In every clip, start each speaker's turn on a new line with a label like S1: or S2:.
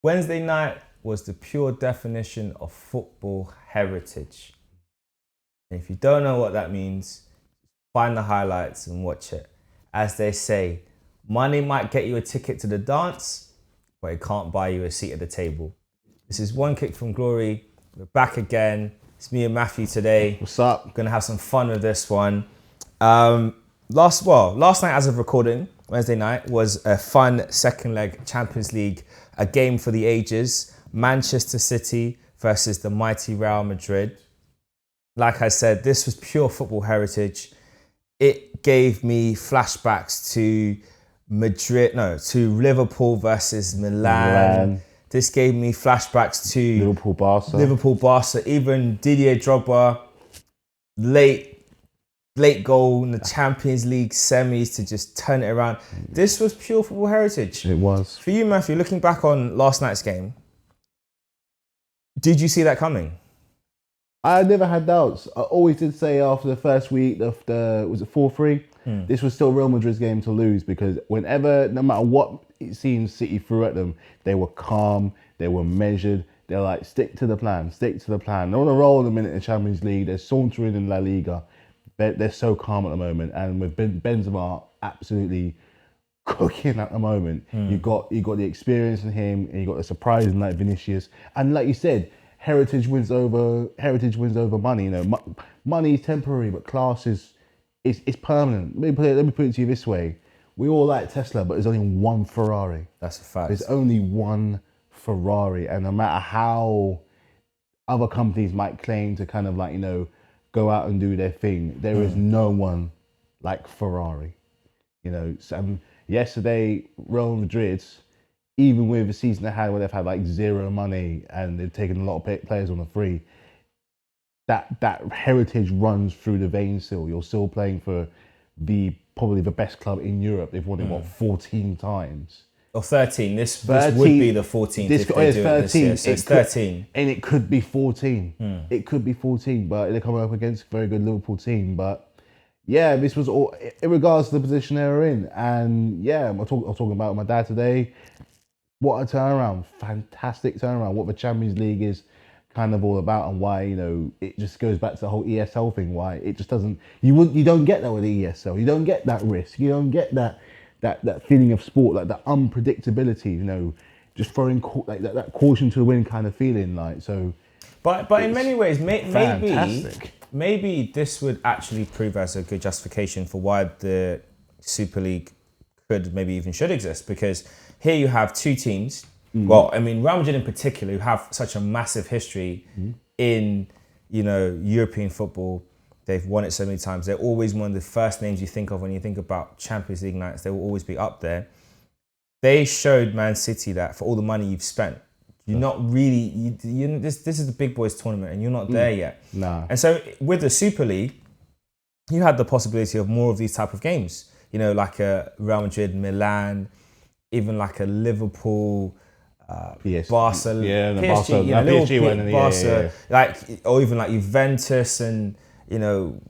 S1: Wednesday night was the pure definition of football heritage. And if you don't know what that means, find the highlights and watch it. As they say, money might get you a ticket to the dance, but it can't buy you a seat at the table. This is One Kick from Glory. We're back again. It's me and Matthew today.
S2: What's up?
S1: Gonna have some fun with this one. Last night as of recording, Wednesday night, was a fun second leg Champions League, a game for the ages. Manchester City versus the mighty Real Madrid. Like I said, this was pure football heritage. It gave me flashbacks to Liverpool versus Milan. This gave me flashbacks to Liverpool, Barca, even Didier Drogba, late goal in the Champions League semis to just turn it around. This was pure football heritage.
S2: It was.
S1: For you, Matthew, looking back on last night's game, did you see that coming?
S2: I never had doubts. I always did say after the first week, was it 4-3? This was still Real Madrid's game to lose, because whenever, no matter what it seems City threw at them, they were calm, they were measured. They're like, stick to the plan. They're on a roll in the minute in Champions League. They're sauntering in La Liga. They're so calm at the moment. And with Benzema absolutely cooking at the moment, you got the experience in him, and you got the surprise in like Vinicius. And like you said, heritage wins over money. You know, money is temporary, but class is permanent. Let me put it to you this way: we all like Tesla, but there's only one Ferrari.
S1: That's a fact.
S2: There's only one Ferrari, and no matter how other companies might claim to kind of like, you know, go out and do their thing, there is no one like Ferrari. You know, so, yesterday Real Madrid, even with the season they had where they've had like zero money and they've taken a lot of players on the free, that heritage runs through the veins still. You're still playing for probably the best club in Europe. They've won it, 14 times?
S1: Or 13. This would be the 14th if they do it this year. So it's 13.
S2: And it could be 14. It could be 14, but they're coming up against a very good Liverpool team. But yeah, this was all in regards to the position they were in. And yeah, I was talking about my dad today. What a turnaround. Fantastic turnaround. What the Champions League is kind of all about, and why, you know, it just goes back to the whole ESL thing, why it just doesn't, you don't get that with the ESL. You don't get that risk. You don't get that feeling of sport, like that unpredictability, you know, just throwing like that caution to the wind kind of feeling, like, so.
S1: But in many ways, maybe this would actually prove as a good justification for why the Super League could, maybe even should exist, because here you have two teams. Well, I mean, Real Madrid in particular, who have such a massive history in, you know, European football. They've won it so many times. They're always one of the first names you think of when you think about Champions League nights. They will always be up there. They showed Man City that for all the money you've spent, you're not really, this is the big boys tournament and you're not there yet.
S2: Nah.
S1: And so with the Super League, you had the possibility of more of these type of games. You know, like a Real Madrid, Milan, even like a Liverpool, Barca, like, or even like Juventus and, you know,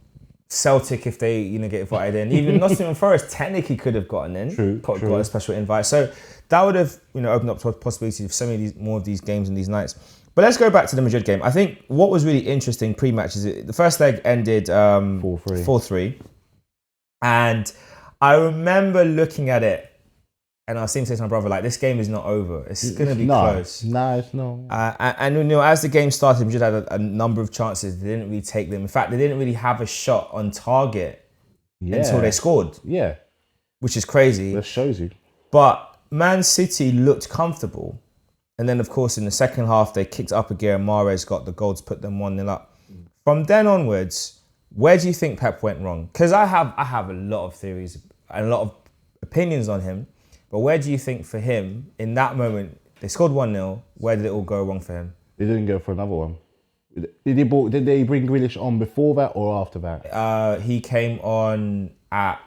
S1: Celtic, if they, you know, get invited in. Even Nottingham Forest technically could have gotten in, got a special invite. So that would have, you know, opened up to possibilities of so many more of these games and these nights. But let's go back to the Madrid game. I think what was really interesting pre-match is the first leg ended 4-3. And I remember looking at it, and I was saying to my brother, like, this game is not over. It's going to be close.
S2: No, it's not.
S1: And you know, as the game started, Madrid had a number of chances. They didn't really take them. In fact, they didn't really have a shot on target until they scored.
S2: Yeah.
S1: Which is crazy.
S2: That shows you.
S1: But Man City looked comfortable. And then, of course, in the second half, they kicked up a gear and Mahrez got the goal to put them 1-0 up. From then onwards, where do you think Pep went wrong? Because I have a lot of theories and a lot of opinions on him. But where do you think for him, in that moment, they scored 1-0, where did it all go wrong for him?
S2: They didn't go for another one. Did they bring Grealish on before that or after that?
S1: He came on at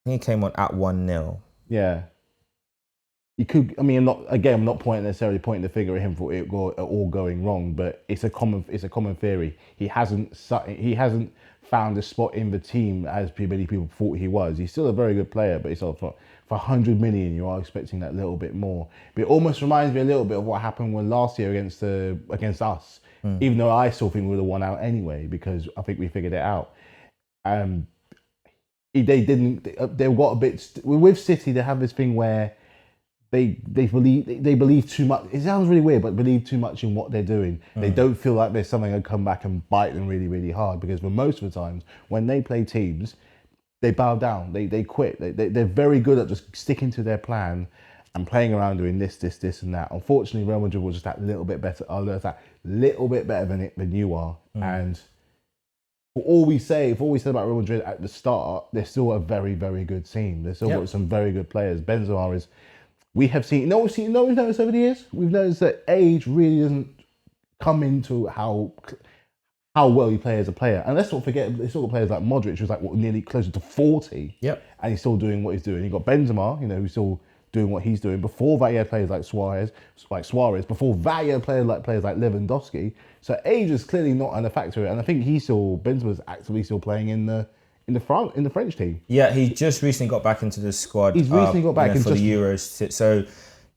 S1: 1-0.
S2: Yeah. you could. I mean, I'm not necessarily pointing the finger at him for it all going wrong, but it's a common theory. He hasn't found a spot in the team as many people thought he was. He's still a very good player, but it's for 100 million, you are expecting that little bit more. But it almost reminds me a little bit of what happened when last year against us. Even though I still think we would have won out anyway, because I think we figured it out. They didn't. They got a bit with City. They have this thing where they believe too much. It sounds really weird, but believe too much in what they're doing. They don't feel like there's something that come back and bite them really, really hard. Because for most of the times when they play teams, they bow down. They quit. They're very good at just sticking to their plan and playing around doing this, and that. Unfortunately, Real Madrid was just that little bit better. That little bit better than you are. And for all we said about Real Madrid at the start, they're still a very, very good team. They've still got some very good players. Benzema is. We have seen. We've noticed over the years. We've noticed that age really doesn't come into how well you play as a player. And let's not forget, they still got players like Modric, who's like nearly closer to 40.
S1: Yep.
S2: And he's still doing what he's doing. You've got Benzema, who's still doing what he's doing. Before that, you had players like Suarez. Before that, you had players like Lewandowski. So age is clearly not a factor. And I think Benzema's actively still playing in the French team.
S1: Yeah, he just recently got back into the squad.
S2: He's recently got back
S1: for the Euros. So,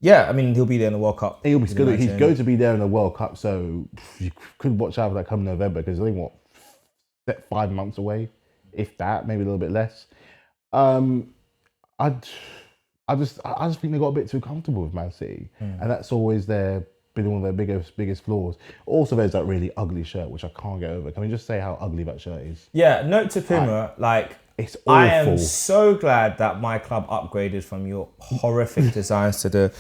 S1: yeah, I mean, he'll be there in the World Cup.
S2: He's going to be there in the World Cup. So you could watch out for that come November, because I think 5 months away, if that, maybe a little bit less. I just think they got a bit too comfortable with Man City, and that's always been one of their biggest flaws. Also, there's that really ugly shirt which I can't get over. Can we just say how ugly that shirt is?
S1: Yeah, note to Puma,
S2: it's awful.
S1: I am so glad that my club upgraded from your horrific designs to the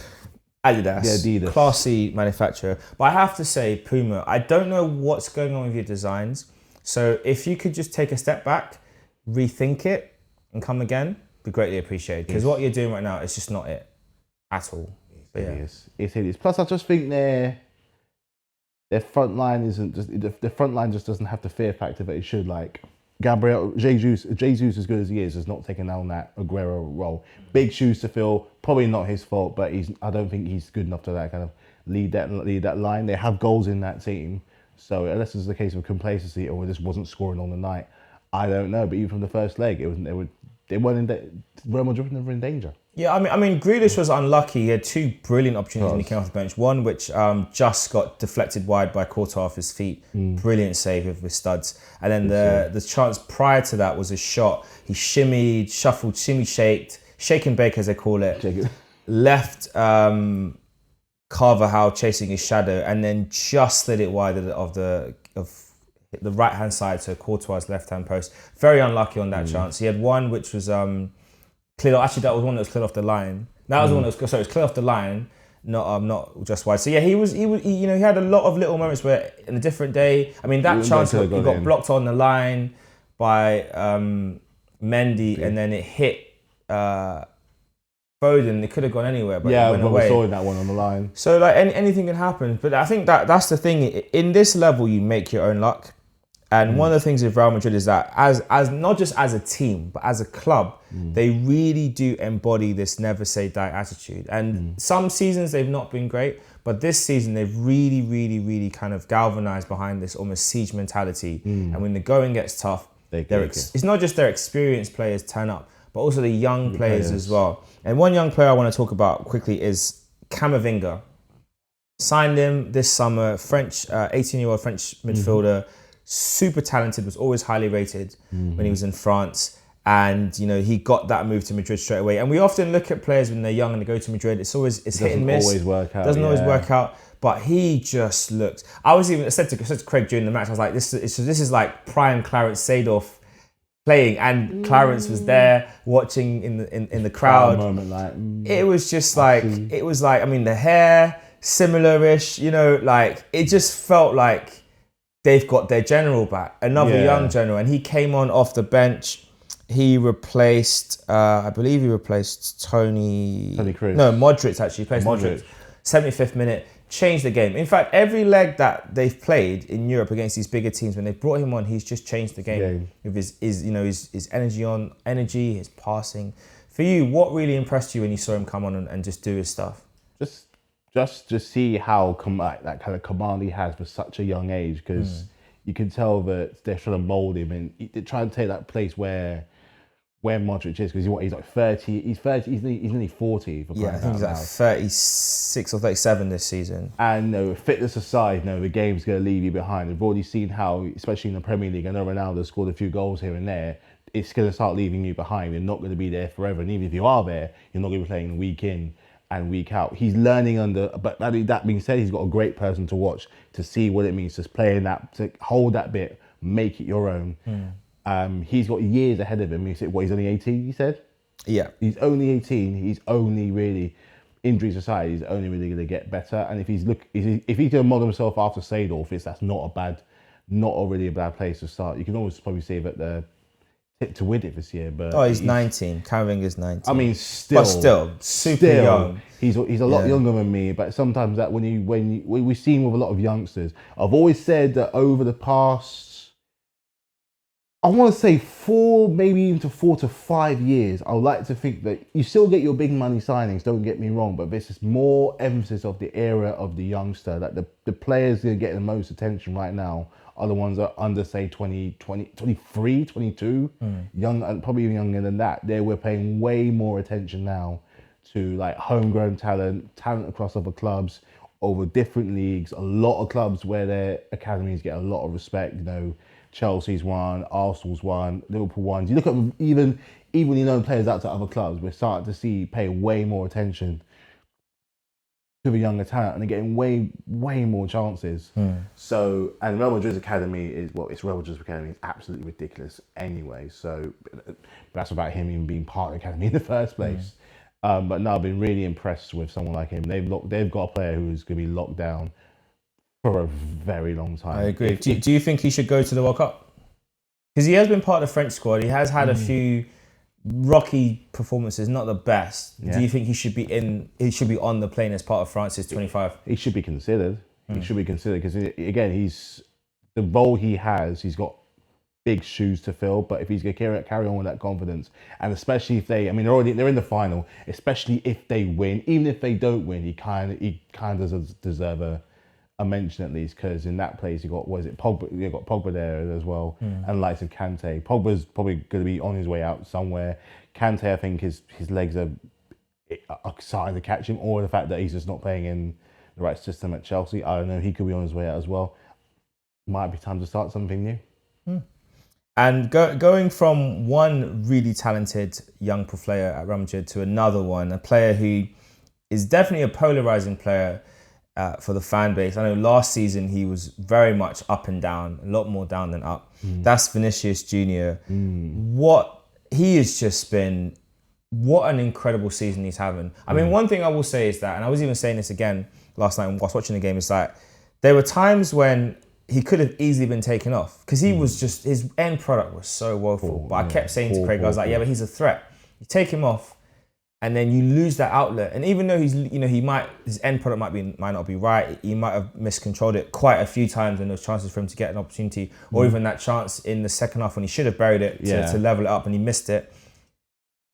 S1: Adidas. Classy manufacturer. But I have to say, Puma, I don't know what's going on with your designs. So if you could just take a step back, rethink it, and come again, be greatly appreciated. Because what you're doing right now is just not it at all.
S2: It's hideous. Plus, I just think their front line the front line just doesn't have the fear factor that it should. Like Jesus, as good as he is, has not taken on that Aguero role. Big shoes to fill. Probably not his fault, but I don't think he's good enough to kind of lead that line. They have goals in that team, so unless it's a case of complacency or just wasn't scoring on the night, I don't know. But even from the first leg, Real Madrid were never in danger.
S1: Yeah, I mean, Grealish was unlucky. He had two brilliant opportunities when he came off the bench. One which just got deflected wide by Courtois off his feet. Brilliant save with studs. And then the chance prior to that was a shot. He shimmied, shuffled, shaked, shake and bake as they call it. Left Carvajal chasing his shadow, and then just slid it wide of the right-hand side, so Courtois' left-hand post. Very unlucky on that chance. He had one which was cleared off. Actually, that was one that was cleared off the line. That was the one that was, sorry, it was cleared off the line, not just wide. So yeah, he had a lot of little moments where in a different day. I mean, that chance he got blocked on the line by Mendy, and then it hit Foden. It could have gone anywhere, but it went away.
S2: We saw that one on the line.
S1: So anything can happen. But I think that's the thing. In this level, you make your own luck. And one of the things with Real Madrid is that as not just as a team, but as a club, they really do embody this never say die attitude. And some seasons they've not been great, but this season they've really, really, really kind of galvanized behind this almost siege mentality. And when the going gets tough, it's not just their experienced players turn up, but also the young players as well. And one young player I want to talk about quickly is Camavinga. Signed him this summer, 18-year-old French midfielder. Super talented, was always highly rated when he was in France, and he got that move to Madrid straight away. And we often look at players when they're young and they go to Madrid. It's hit and miss. Doesn't always work out. But he just looks. I said to Craig during the match, I was like, this is like prime Clarence Seedorf playing, and Clarence was there watching in the crowd. It was just I mean, the hair similar-ish. It just felt like they've got their general back, another young general, and he came on off the bench. He replaced, I believe he replaced Tony Kroos. No, Modric actually. He replaced Modric. 75th minute, changed the game. In fact, every leg that they've played in Europe against these bigger teams, when they brought him on, he's just changed the game with his energy, his passing. For you, what really impressed you when you saw him come on and just do his stuff?
S2: Just to see how that kind of command he has for such a young age, because you can tell that they're trying to mold him and they're trying to take that place where Modric is, because he's like 30. He's nearly 40. For
S1: I think he's like 36 or 37 this season.
S2: And fitness aside, the game's going to leave you behind. We've already seen how, especially in the Premier League, I know Ronaldo scored a few goals here and there. It's going to start leaving you behind. You're not going to be there forever. And even if you are there, you're not going to be playing week in and week out. He's learning but that being said, he's got a great person to watch to see what it means to play in that, to hold that bit, make it your own. He's got years ahead of him. He's only 18, you said?
S1: Yeah.
S2: He's only 18. He's only really, injuries aside, he's only really going to get better. And if he's going to model himself after Seedorf, that's not a really bad place to start. You can always probably say that the tip to win it this year, but
S1: he's 19. Karen is 19.
S2: I mean, still
S1: super young.
S2: He's a lot younger than me, but sometimes that when we see him with a lot of youngsters, I've always said that over the past, I want to say 4 to 5 years, I would like to think that you still get your big money signings, don't get me wrong, but this is more emphasis of the era of the youngster, that the players that are getting the most attention right now are the ones that are under, say, 23, 22, young, and probably even younger than that. We're paying way more attention now to like homegrown talent across other clubs, over different leagues, a lot of clubs where their academies get a lot of respect, Chelsea's one, Arsenal's one, Liverpool one. You look at even players out to other clubs, we're starting to pay way more attention to the younger talent and they're getting way more chances. So, and Real Madrid's academy it's Real Madrid's academy is absolutely ridiculous anyway. So that's about him even being part of the academy in the first place. But no, I've been really impressed with someone like him. They've got a player who's going to be locked down for a very long time.
S1: I agree. Do you think he should go to the World Cup? Because he has been part of the French squad. He has had a few rocky performances, not the best. Yeah. Do you think he should be on the plane as part of France's 25?
S2: He should be considered. He should be considered because, again, the role he has, he's got big shoes to fill. But if he's going to carry on with that confidence, and especially if they're in the final, especially if they win, even if they don't win, he kind of does deserve a mention at least, because in that place you got Pogba. You got Pogba there as well, and likes of Kante. Pogba's probably going to be on his way out somewhere. Kante, I think his legs are starting to catch him, or the fact that he's just not playing in the right system at Chelsea. I don't know. He could be on his way out as well. Might be time to start something new.
S1: And going from one really talented young player at Real Madrid to another one, a player who is definitely a polarizing player for the fan base. I know last season he was very much up and down, a lot more down than up. That's Vinicius Junior. What an incredible season he's having. I mean, one thing I will say is that, and I was even saying this again last night whilst watching the game, is that there were times when he could have easily been taken off because he was just, his end product was so woeful. But I kept saying to Craig, I was like, yeah, but he's a threat. You take him off, and then you lose that outlet. And even though his end product might not be right, he might have miscontrolled it quite a few times when there was chances for him to get an opportunity, or even that chance in the second half when he should have buried it to level it up and he missed it.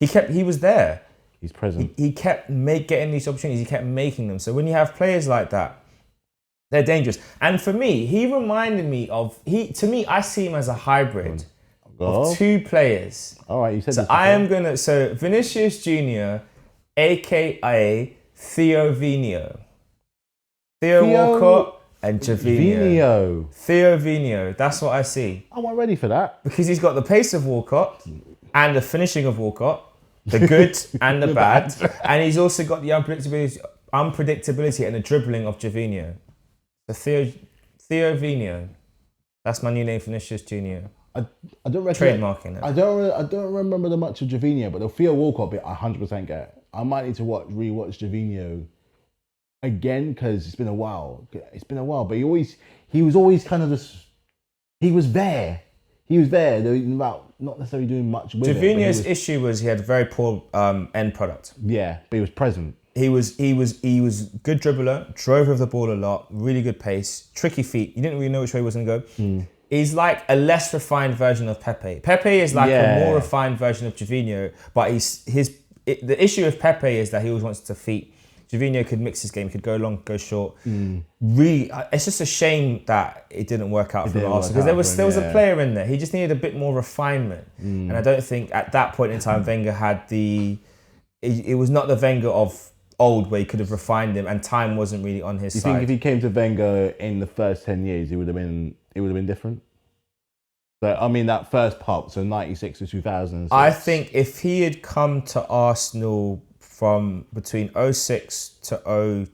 S1: He was there.
S2: He's present.
S1: He kept getting these opportunities. He kept making them. So when you have players like that, they're dangerous. And for me, he reminded me of, I see him as a hybrid of two players.
S2: All right, you said
S1: so Vinicius Junior, aka Theo Vino. Theo Walcott and Javinho. Theo Vino, that's what I see.
S2: I'm not ready for that.
S1: Because he's got the pace of Walcott and the finishing of Walcott, the good and the bad. And he's also got the unpredictability and the dribbling of Javinho. So Theo Vino. That's my new name, Vinicius Junior.
S2: I don't reckon
S1: trademarking it.
S2: I don't remember the much of Javinho, but the Theo Walcott bit I 100% get. I might need to rewatch Javinho again because it's been a while. But he was always kind of just, he was there. About not necessarily doing much with
S1: Javinho's issue was he had a very poor end product.
S2: Yeah, but he was present.
S1: He was good dribbler, drove with the ball a lot, really good pace, tricky feet. You didn't really know which way he was going to go. He's like a less refined version of Pepe. Pepe is like a more refined version of Javinho, but his the issue with Pepe is that he always wants to feet. Jorginho could mix his game, could go long, go short. Really, it's just a shame that it didn't work out for Arsenal because there was a player in there. He just needed a bit more refinement, and I don't think at that point in time Wenger had the. It was not the Wenger of old where he could have refined him, and time wasn't really on his side.
S2: You think if he came to Wenger in the first 10 years, it would have been different? So I mean that first part, so 96 to 2006.
S1: I think if he had come to Arsenal from between 06 to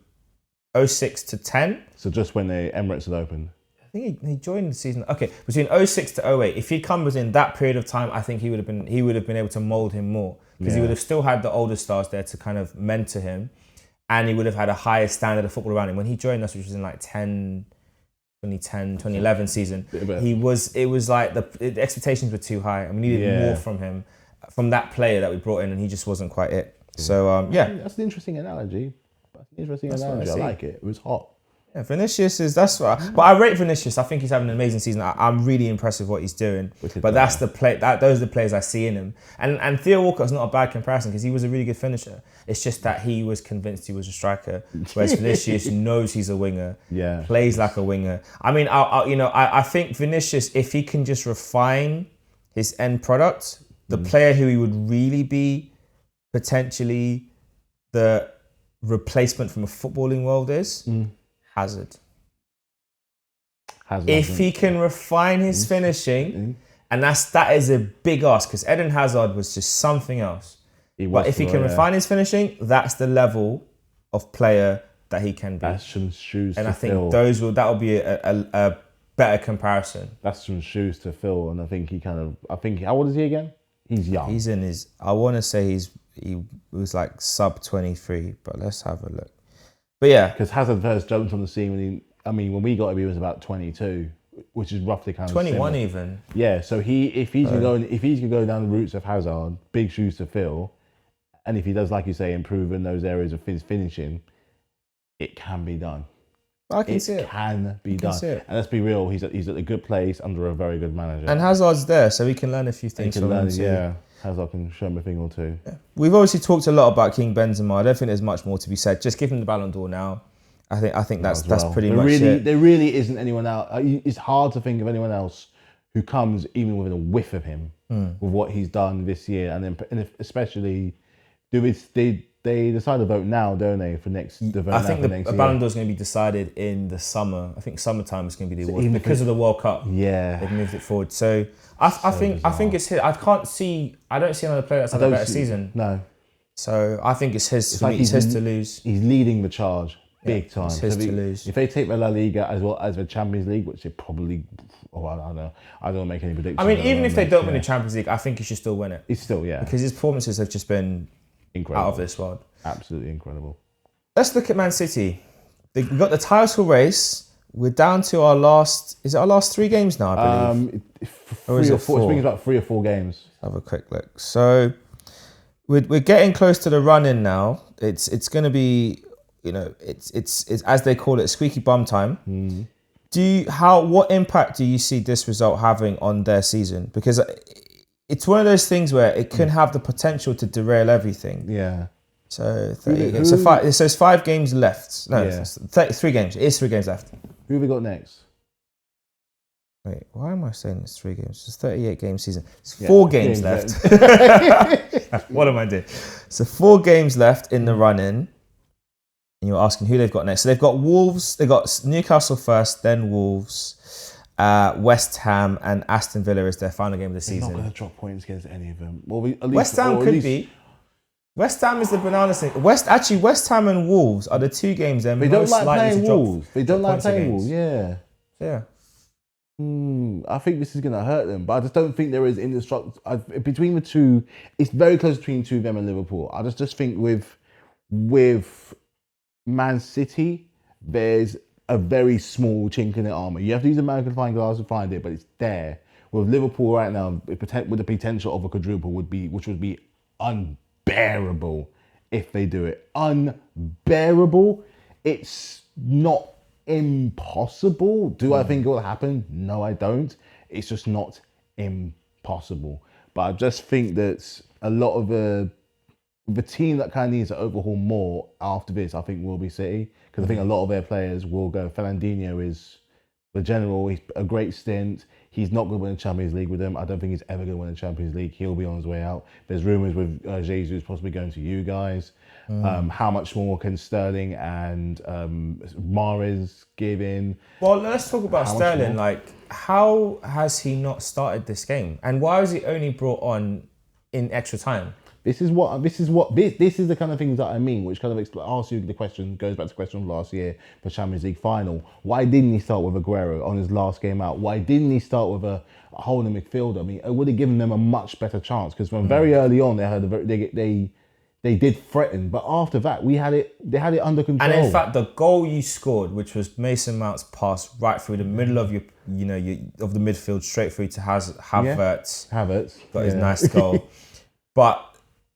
S1: 10.
S2: So just when the Emirates had opened.
S1: I think he joined the season. Okay, between 06 to 08. If he'd come within that period of time, I think he would have been able to mould him more because he would have still had the older stars there to kind of mentor him, and he would have had a higher standard of football around him. When he joined us, which was in like 2010-2011 season, it was like the expectations were too high, and we needed more from him, from that player that we brought in, and he just wasn't quite it. So
S2: that's an interesting analogy. I like it. It was hot.
S1: Yeah, Vinicius that's what. But I rate Vinicius. I think he's having an amazing season. I'm really impressed with what he's doing. But that's the play. Those are the players I see in him. And Theo Walcott is not a bad comparison because he was a really good finisher. It's just that he was convinced he was a striker, whereas Vinicius knows he's a winger.
S2: Yeah,
S1: plays like a winger. I mean, I think Vinicius, if he can just refine his end product, the player who he would really be potentially the replacement from a footballing world is Hazard. If he can refine his finishing, and that is a big ask because Eden Hazard was just something else. But if he can refine his finishing, that's the level of player that he can be.
S2: That's some shoes
S1: and
S2: to fill.
S1: And I think that will be a better comparison.
S2: That's some shoes to fill, and I think how old is he again? He's young.
S1: He's in his. I want to say he was like sub 23, but let's have a look. But yeah,
S2: because Hazard first jumped on the scene when we got him, he was about 22, which is roughly kind of
S1: 21
S2: similar.
S1: even.
S2: Yeah, so if he's gonna go down the routes of Hazard, big shoes to fill, and if he does, like you say, improve in those areas of his finishing, it can be done.
S1: I can see it.
S2: It can be done. And let's be real, he's at a good place under a very good manager.
S1: And Hazard's there, so he can learn a few things from him too.
S2: Yeah, Hazard can show him a thing or two.
S1: Yeah. We've obviously talked a lot about King Benzema. I don't think there's much more to be said. Just give him the Ballon d'Or now. I think that's pretty much it.
S2: There really isn't anyone else. It's hard to think of anyone else who comes even within a whiff of him with what he's done this year, and especially they decide to vote now, don't they, for next?
S1: I think the Ballon d'Or is going to be decided in the summer. I think summertime is going to be the award because of the World Cup.
S2: Yeah,
S1: they've moved it forward. So I think it's his. I don't see another player that's had a better season.
S2: No.
S1: So I think it's his. It's his to lose.
S2: He's leading the charge big time.
S1: It's his to lose.
S2: If they take the La Liga as well as the Champions League, which they probably, I don't know. I don't make any predictions.
S1: I mean, even if they don't win the Champions League, I think he should still win it.
S2: He's still, because
S1: his performances have just been incredible. Out of this world.
S2: Absolutely incredible.
S1: Let's look at Man City. We've got the title race. We're down to our last. Is it our last 3 games now? I believe.
S2: 3 or 4. I think it's about 3 or 4 games.
S1: Have a quick look. So we're getting close to the run-in now. It's going to be, it's as they call it, squeaky bum time. What impact do you see this result having on their season? Because it's one of those things where it can have the potential to derail everything.
S2: Yeah.
S1: So 30 games. It says 5 games left. No, it's 3 games. It is 3 games left.
S2: Who have we got next?
S1: Wait, why am I saying it's 3 games? It's a 38 game season. It's 4 games left. What am I doing? So 4 games left in the run-in. And you're asking who they've got next. So they've got Wolves. They've got Newcastle first, then Wolves, West Ham, and Aston Villa is their final game of the season.
S2: They're not going to drop points against any of them.
S1: West Ham could be. West Ham is the banana thing. West Ham and Wolves are the 2 games they're most likely to drop.
S2: They don't like playing Wolves.
S1: Yeah.
S2: I think this is going to hurt them, but I just don't think there is indestructible. Between the two, it's very close between 2 of them and Liverpool. I just think with Man City, there's a very small chink in the armour. You have to use a magnifying glass to find it, but it's there. With Liverpool right now, with the potential of a quadruple which would be unbearable if they do it. Unbearable. It's not impossible. Do I think it will happen? No, I don't. It's just not impossible. But I just think that a lot of the the team that kind of needs to overhaul more after this, I think, will be City. Because I think a lot of their players will go. Fernandinho is the general. He's a great stint. He's not going to win the Champions League with them. I don't think he's ever going to win the Champions League. He'll be on his way out. There's rumours with Jesus possibly going to you guys. How much more can Sterling and Mahrez give in?
S1: Well, let's talk about Sterling. Like, how has he not started this game? And why was he only brought on in extra time?
S2: This is the kind of things that I mean, which kind of asks you the question, goes back to the question of last year for Champions League final. Why didn't he start with Aguero on his last game out? Why didn't he start with a holding midfielder? I mean, it would have given them a much better chance because from very early on they did threaten, but after that they had it under control.
S1: And in fact, the goal you scored, which was Mason Mount's pass right through the middle of of the midfield, straight through to Havertz. Got his nice goal, but.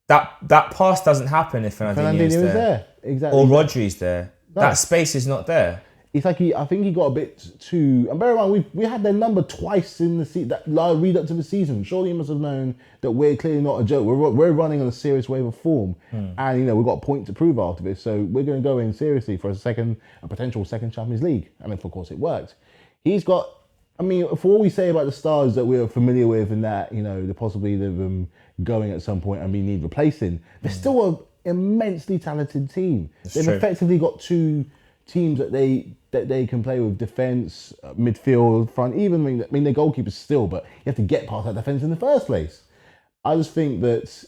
S1: That pass doesn't happen if Fernandinho's there.
S2: Exactly.
S1: Or Rodri's there. No. That space is not there.
S2: It's like I think he got a bit too. And bear in mind, we had their number twice in the season. That lead up to the season. Surely he must have known that we're clearly not a joke. We're running on a serious wave of form, and we've got a point to prove after this. So we're going to go in seriously for a potential second Champions League. And of course, it worked. He's got. I mean, for all we say about the stars that we're familiar with, and that the possibility of them going at some point and we need replacing, they're still an immensely talented team. They've effectively got two teams that they can play with: defense, midfield, front. Even their goalkeepers still, but you have to get past that defense in the first place. I just think that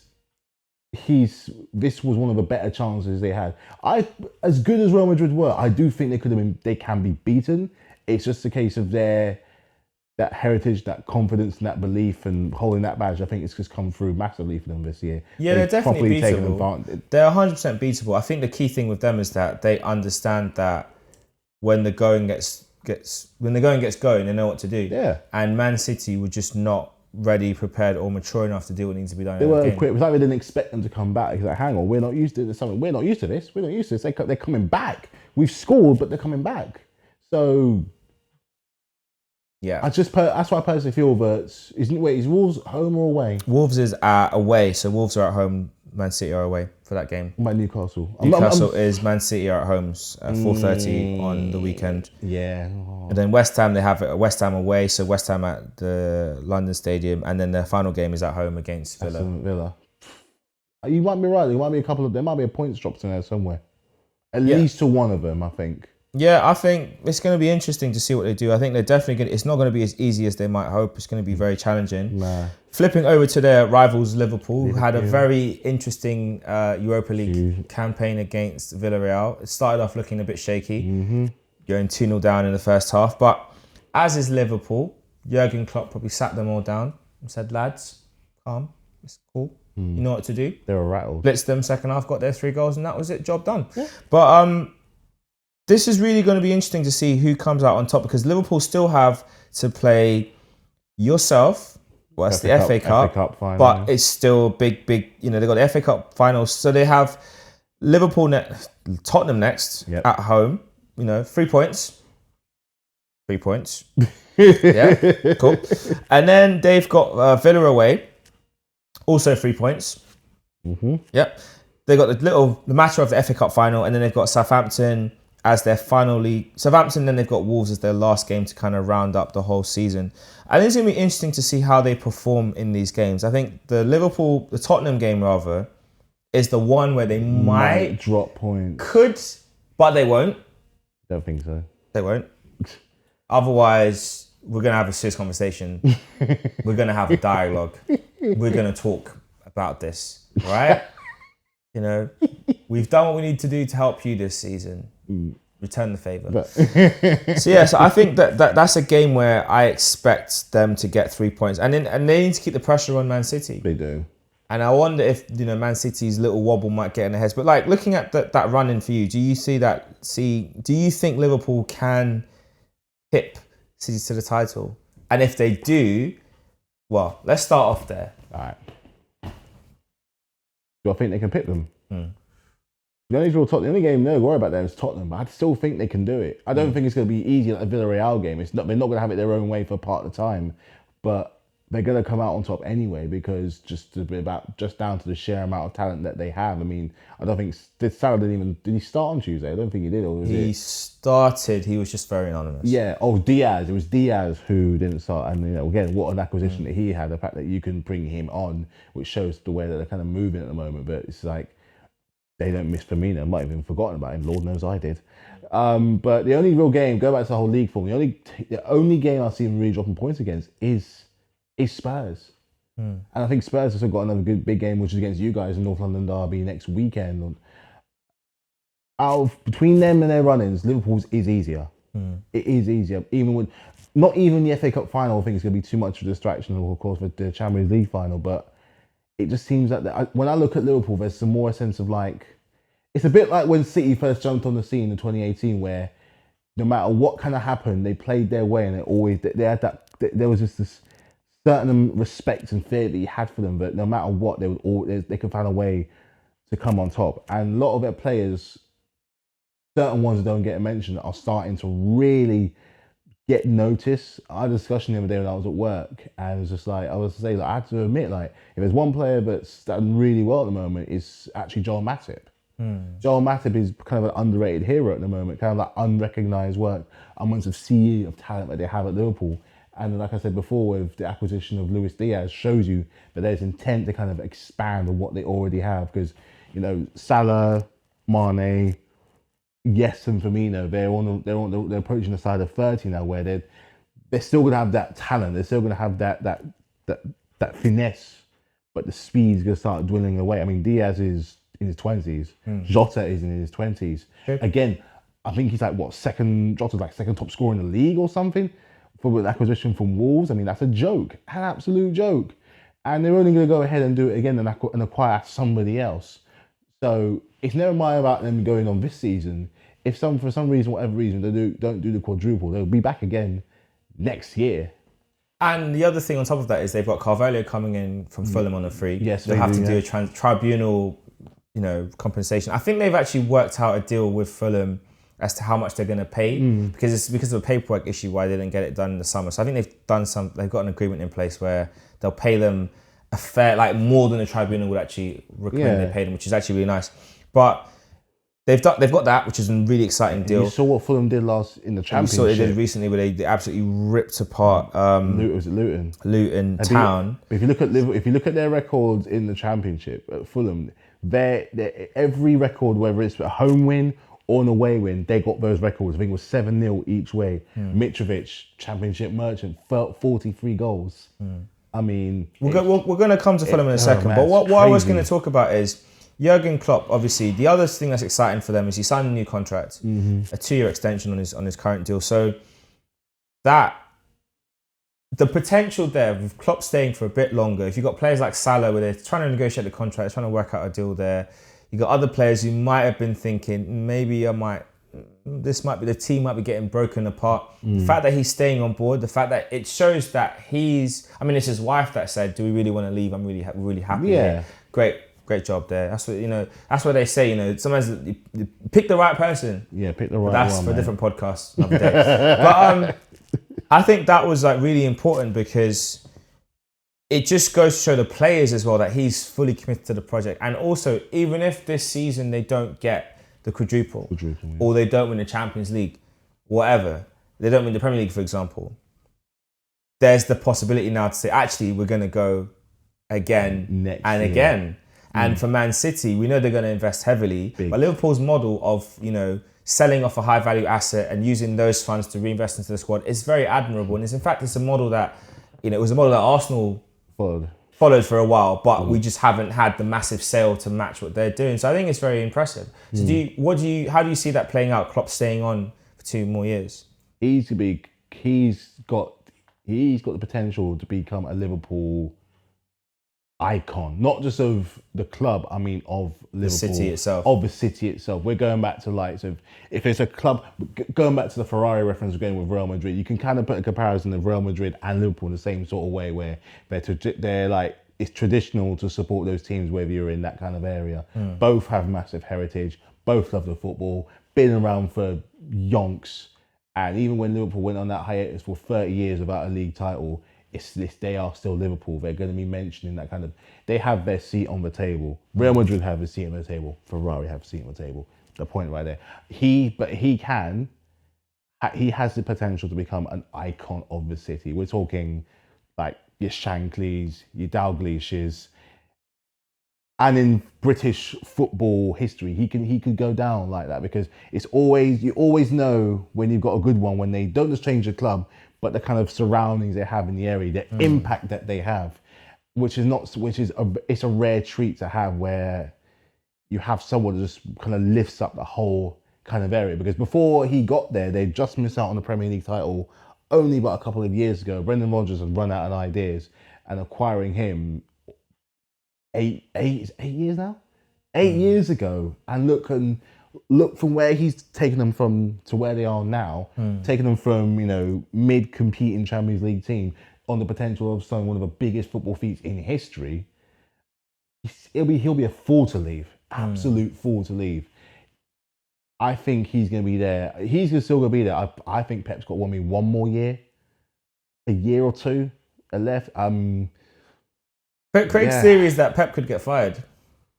S2: this was one of the better chances they had. As good as Real Madrid were, I do think they can be beaten. It's just a case of that heritage, that confidence, and that belief, and holding that badge. I think it's just come through massively for them this year.
S1: Yeah, they're definitely beatable. They're 100% beatable. I think the key thing with them is that they understand that when the going gets going, they know what to do.
S2: Yeah.
S1: And Man City were just not ready, prepared, or mature enough to do what needs to be done.
S2: They were quick. It was like they didn't expect them to come back. It's like, hang on, we're not used to this. We're not used to this. We're not used to this. They're coming back. We've scored, but they're coming back. So.
S1: Yeah,
S2: that's why I personally feel that is Wolves home or away?
S1: Wolves is away, so Wolves are at home. Man City are away for that game.
S2: What about Newcastle?
S1: Newcastle is Man City are at home 4:30 on the weekend.
S2: Yeah,
S1: and then West Ham, they have West Ham away, so West Ham at the London Stadium, and then their final game is at home against Villa.
S2: You might be right. There might be there might be a points dropped in there somewhere, at least to one of them, I think.
S1: Yeah, I think it's going to be interesting to see what they do. I think they're definitely going to, it's not going to be as easy as they might hope. It's going to be very challenging.
S2: Nah.
S1: Flipping over to their rivals, Liverpool, who had a very interesting Europa League campaign against Villarreal. It started off looking a bit shaky, going 2-0 down in the first half. But as is Liverpool, Jurgen Klopp probably sat them all down and said, lads, calm, it's cool. You know what to do.
S2: They were rattled.
S1: Blitzed them second half, got their 3 goals, and that was it, job done. Yeah. But this is really going to be interesting to see who comes out on top, because Liverpool still have to play yourself. Well, it's the FA Cup final, but it's still big. They've got the FA Cup finals, so they have Tottenham next at home. 3 points. 3 points. Yeah, cool. And then they've got Villa away, also 3 points. Yep. They got the matter of the FA Cup final, and then they've got Southampton as their final league. Southampton, then they've got Wolves as their last game to kind of round up the whole season. I think it's going to be interesting to see how they perform in these games. I think the Tottenham game rather, is the one where they might
S2: drop points.
S1: Could, but they won't.
S2: Don't think so.
S1: They won't. Otherwise, we're going to have a serious conversation. We're going to have a dialogue. We're going to talk about this, right? We've done what we need to do to help you this season. Return the favour. So I think that's a game where I expect them to get 3 points, and they need to keep the pressure on Man City.
S2: They do.
S1: And I wonder if Man City's little wobble might get in their heads. But like looking at that run in for you, do you see that? Do you think Liverpool can hip City to the title? And if they do, well, let's start off there.
S2: All right. Do I think they can pick them? The only game no worry about them is Tottenham, but I still think they can do it. I don't think it's going to be easy like a Villarreal game. They're not going to have it their own way for part of the time, but they're going to come out on top anyway because just down to the sheer amount of talent that they have. I mean, I don't think Salah did he start on Tuesday? I don't think he did. Or was
S1: he started. He was just very anonymous.
S2: Yeah. Oh, Diaz. It was Diaz who didn't start, and again, what an acquisition that he had. The fact that you can bring him on, which shows the way that they're kind of moving at the moment. But it's like they don't miss Firmino. I might have even forgotten about him. Lord knows I did. But the only real game, go back to the whole league form. The only game I've seen really dropping points against is Spurs. And I think Spurs also got another good big game, which is against you guys in North London Derby next weekend. Between them and their run-ins, Liverpool's is easier. It is easier. Not even the FA Cup final, I think it's going to be too much of a distraction, of course, for the Champions League final. But it just seems like when I look at Liverpool, there's some more sense of like, it's a bit like when City first jumped on the scene in 2018, where no matter what kind of happened, they played their way, and they had that. There was just this certain respect and fear that you had for them, but no matter what, they could find a way to come on top. And a lot of their players, certain ones that don't get mentioned, are starting to really get noticed. I had a discussion the other day when I was at work, and it was just like, I had to admit, like, if there's one player that's done really well at the moment, it's actually Joel Matip. Joel Matip is kind of an underrated hero at the moment, kind of like unrecognised work amongst the sea of talent that they have at Liverpool. And like I said before, with the acquisition of Luis Diaz, shows you that there's intent to kind of expand on what they already have. Because, Salah, Mane, yes, and Firmino, they're approaching the side of 30 now, where they're still going to have that talent, they're still going to have that finesse, but the speed's going to start dwindling away. I mean, Diaz is in his 20s, Jota is in his 20s.
S1: Okay.
S2: Again, I think he's like Jota's like second top scorer in the league or something for the acquisition from Wolves. I mean, that's a joke, an absolute joke. And they're only going to go ahead and do it again and acquire somebody else. So it's never mind about them going on this season. If for some reason, whatever reason, they don't do the quadruple, they'll be back again next year.
S1: And the other thing on top of that is they've got Carvalho coming in from Fulham on a free.
S2: Yes,
S1: they'll have to do a tribunal, compensation. I think they've actually worked out a deal with Fulham as to how much they're going to pay, because it's because of a paperwork issue why they didn't get it done in the summer. So I think they've got an agreement in place where they'll pay them a fair, like more than the tribunal would actually recommend they pay them, which is actually really nice. But they've got that, which is a really exciting deal.
S2: You saw what Fulham did last in the Championship.
S1: You saw what they did recently, where they absolutely ripped apart Luton Town.
S2: If you look at their records in the Championship at Fulham, every record, whether it's a home win or an away win, they got those records. I think it was 7-0 each way. Mitrovic, Championship merchant, 43 goals. I mean, we're
S1: going to come to Fulham in a second.
S2: Man,
S1: but what I was going to talk about is Jurgen Klopp. Obviously, the other thing that's exciting for them is he signed a new contract, a 2-year extension on his current deal. So that the potential there with Klopp staying for a bit longer. If you've got players like Salah, where they're trying to negotiate the contract, trying to work out a deal there. You got other players who might have been thinking, maybe the team might be getting broken apart. The fact that he's staying on board, the fact that it shows that it's his wife that said, do we really want to leave? I'm really happy.
S2: Yeah.
S1: Great job there. That's what they say, sometimes you pick the right person.
S2: Yeah, pick the right one.
S1: That's for a different podcast another day. But I think that was like really important, because it just goes to show the players as well that he's fully committed to the project. And also, even if this season they don't get the quadruple or they don't win the Champions League, whatever, they don't win the Premier League, for example, there's the possibility now to say, actually, we're going to go again
S2: next
S1: and
S2: year.
S1: Again. And for Man City, we know they're going to invest heavily. But Liverpool's model of, selling off a high value asset and using those funds to reinvest into the squad is very admirable. And it's a model that, it was a model that Arsenal followed for a while, but we just haven't had the massive sale to match what they're doing. So I think it's very impressive. So how do you see that playing out? Klopp staying on for 2 more years?
S2: He's got the potential to become a Liverpool icon, not just of the club, I mean of Liverpool,
S1: the city itself.
S2: Of the city itself. We're going back to if it's a club, going back to the Ferrari reference again with Real Madrid, you can kind of put a comparison of Real Madrid and Liverpool in the same sort of way, where they're like, it's traditional to support those teams whether you're in that kind of area. Both have massive heritage, both love the football, been around for yonks, and even when Liverpool went on that hiatus for 30 years without a league title, they are still Liverpool. They're going to be mentioning that kind of. They have their seat on the table. Real Madrid have a seat on the table. Ferrari have a seat on the table. The point right there. He has the potential to become an icon of the city. We're talking like your Shankleys, your Dalglishes, and in British football history, he could go down like that because you always know when you've got a good one when they don't just change the club, but the kind of surroundings they have in the area, the impact that they have, it's a rare treat to have where you have someone that just kind of lifts up the whole kind of area. Because before he got there, they just missed out on the Premier League title only about a couple of years ago. Brendan Rodgers had run out of ideas, and acquiring him 8 years now, 8 years ago, and look from where he's taken them from to where they are now, taking them from mid competing Champions League team on the potential of some one of the biggest football feats in history. He'll be a fool to leave, absolute fool to leave. I think he's going to be there. He's still going to be there. I think Pep's got one more year, a year or two left.
S1: Craig's theory is that Pep could get fired.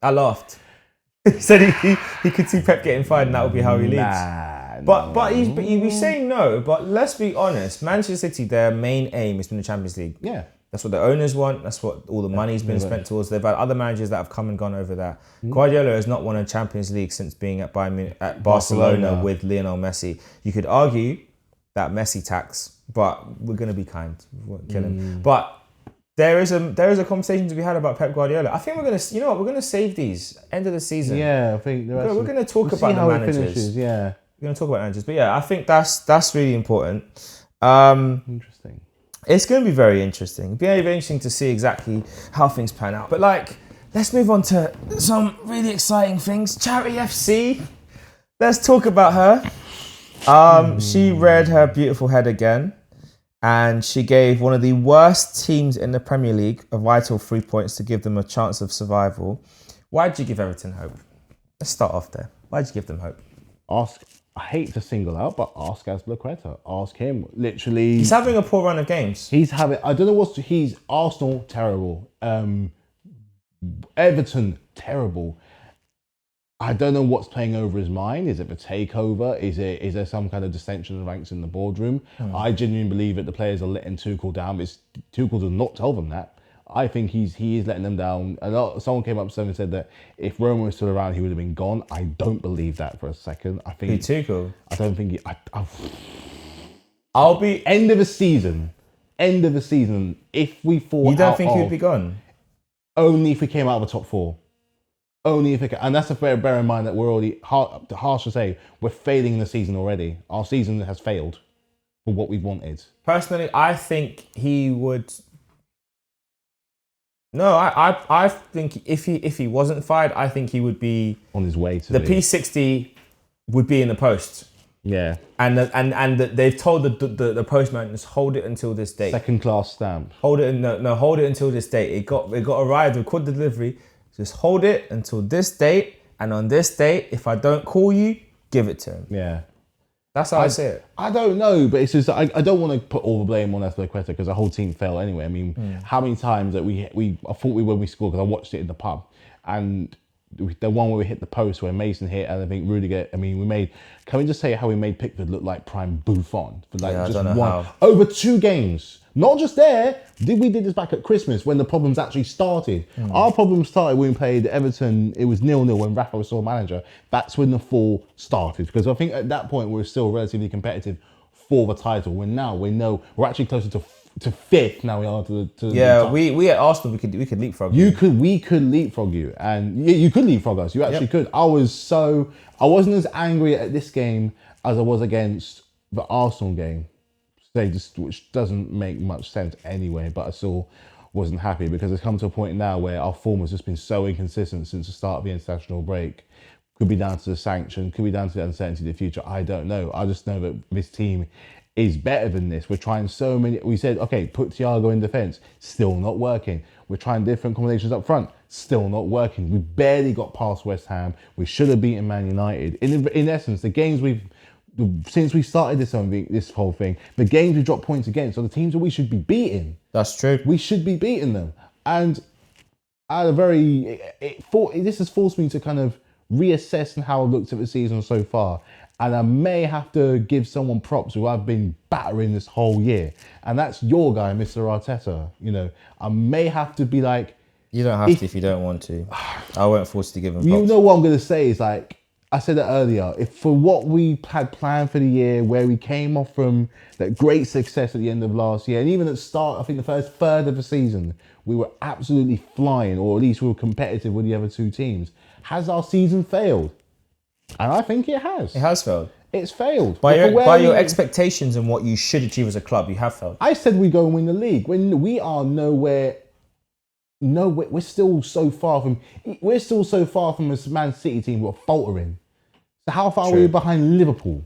S1: I laughed. He said he could see Pep getting fired and that would be how he leaves. But he'd be saying no. But let's be honest, Manchester City, their main aim has been the Champions League.
S2: Yeah.
S1: That's what the owners want. That's what all the money's been spent towards. They've had other managers that have come and gone over that. Guardiola has not won a Champions League since being at Barcelona with Lionel Messi. You could argue that Messi tax, but we're going to be kind. We won't kill him. But there is a conversation to be had about Pep Guardiola. I think we're going to, we're going to save these end of the season.
S2: Yeah, I think
S1: we're going to talk about the managers.
S2: Finishes, yeah,
S1: we're going to talk about managers. But yeah, I think that's really important.
S2: Interesting.
S1: It's going to be very interesting. It'll be very interesting to see exactly how things pan out. But let's move on to some really exciting things. Charity FC. Let's talk about her. She read her beautiful head again, and she gave one of the worst teams in the Premier League a vital 3 points to give them a chance of survival. Why did you give Everton hope? Let's start off there. Why did you give them hope?
S2: I hate to single out, but ask Azpilicueta. Ask him. Literally,
S1: he's having a poor run of games.
S2: He's Arsenal terrible. Everton terrible. I don't know what's playing over his mind. Is it the takeover? Is there some kind of dissension of ranks in the boardroom? I genuinely believe that the players are letting Tuchel down. But Tuchel does not tell them that. I think he is letting them down. Someone came up to him and said that if Roma was still around, he would have been gone. I don't believe that for a second. I think
S1: Tuchel.
S2: I don't think.
S1: I'll be
S2: end of the season. If we fall,
S1: you don't think he would be gone?
S2: Only if we came out of the top four. Only if it, and that's a bear in mind that we're already harsh to say we're failing the season already. Our season has failed for what we wanted.
S1: Personally, I think he would. No, I think if he wasn't fired, I think he would be
S2: on his way to
S1: the P60 would be in the post.
S2: Yeah,
S1: and they've told the postman just hold it until this date.
S2: Second class stamp.
S1: Hold it hold it until this date. It got arrived. We called the delivery. Just hold it until this date, and on this date, if I don't call you, give it to him.
S2: Yeah.
S1: That's how I see it.
S2: I don't know, but it's just I don't want to put all the blame on Azpilicueta because the whole team fell anyway. I mean, how many times that I thought when we scored because I watched it in the pub, and the one where we hit the post where Mason hit, and I think Rudiger. I mean, can we just say how we made Pickford look like prime Buffon for just one over 2 games? Not just there. We did this back at Christmas when the problems actually started. Our problems started when we played Everton. It was 0-0 when Rafa was still manager. That's when the fall started. Because I think at that point we were still relatively competitive for the title. When now we know we're actually closer to 5th now we are to
S1: yeah. We at Arsenal we could leapfrog you.
S2: We could leapfrog you, and you could leapfrog us. You actually could. I wasn't as angry at this game as I was against the Arsenal game. Which doesn't make much sense anyway, but I still wasn't happy because it's come to a point now where our form has just been so inconsistent since the start of the international break. Could be down to the sanction, could be down to the uncertainty of the future. I don't know. I just know that this team is better than this. We're trying so many. We said, okay, put Thiago in defence, still not working. We're trying different combinations up front, still not working. We barely got past West Ham. We should have beaten Man United. In essence, the games since we started this whole thing, the games we dropped points against are the teams that we should be beating.
S1: That's true.
S2: We should be beating them. And I had this has forced me to kind of reassess how I looked at the season so far. And I may have to give someone props who I've been battering this whole year. And that's your guy, Mr. Arteta. You know, I may have to be like...
S1: You don't have to if you don't want to. I won't force you to give him props.
S2: You know what I'm going to say is like, I said it earlier, if for what we had planned for the year, where we came off from that great success at the end of last year, and even at the start, I think the first third of the season, we were absolutely flying, or at least we were competitive with the other two teams. Has our season failed? And I think it has.
S1: It has failed.
S2: It's failed.
S1: By your expectations and what you should achieve as a club, you have failed.
S2: I said we go and win the league. When we are nowhere, we're still so far from this Man City team who are faltering. So how far are we behind Liverpool?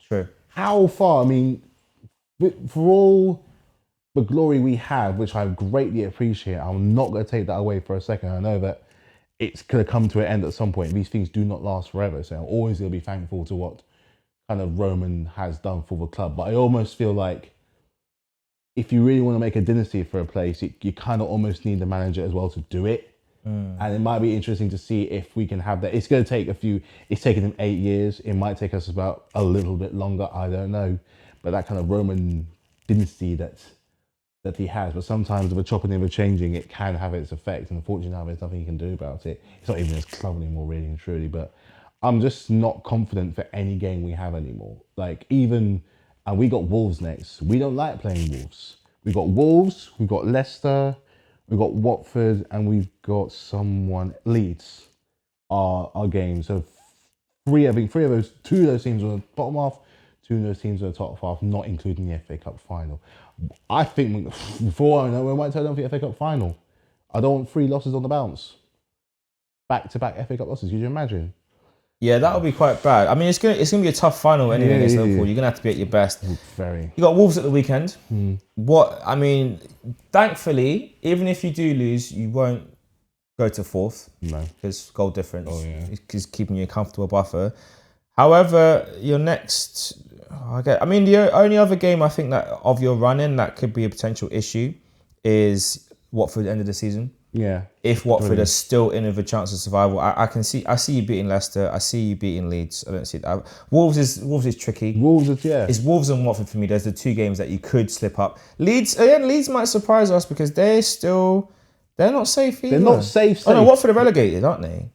S1: True.
S2: How far? I mean, for all the glory we have, which I greatly appreciate, I'm not going to take that away for a second. I know that it's going to come to an end at some point. These things do not last forever. So I'm always going to be thankful to what kind of Roman has done for the club. But I almost feel like if you really want to make a dynasty for a place, you kind of almost need the manager as well to do it. And it might be interesting to see if we can have that. It's going to take it's taken him 8 years. It might take us about a little bit longer. I don't know. But that kind of Roman dynasty that he has. But sometimes with a chopping and a changing, it can have its effect. And unfortunately now there's nothing you can do about it. It's not even his club anymore, really and truly. But I'm just not confident for any game we have anymore. Like and we got Wolves next. We don't like playing Wolves. We got Wolves, we've got Leicester, we've got Watford, and we've got Leeds our games. So two of those teams are the bottom half, two of those teams are the top half, not including the FA Cup final. I think, before I know, we might turn down for the FA Cup final. I don't want 3 losses on the bounce. Back-to-back FA Cup losses, could you imagine?
S1: Yeah, that would be quite bad. I mean, it's gonna be a tough final anyway against Liverpool. You're gonna have to be at your best.
S2: Very.
S1: You got Wolves at the weekend. Thankfully, even if you do lose, you won't go to 4th.
S2: No.
S1: Because goal difference is keeping you a comfortable buffer. However, your next, the only other game I think that of your run-in that could be a potential issue is Watford at the end of the season.
S2: Yeah.
S1: If Watford are still in with a chance of survival, I see you beating Leicester. I see you beating Leeds. I don't see that. Wolves is tricky. It's Wolves and Watford for me. There's the 2 games that you could slip up. Leeds might surprise us because they're not safe either.
S2: They're not safe.
S1: Oh no, Watford are relegated, aren't they?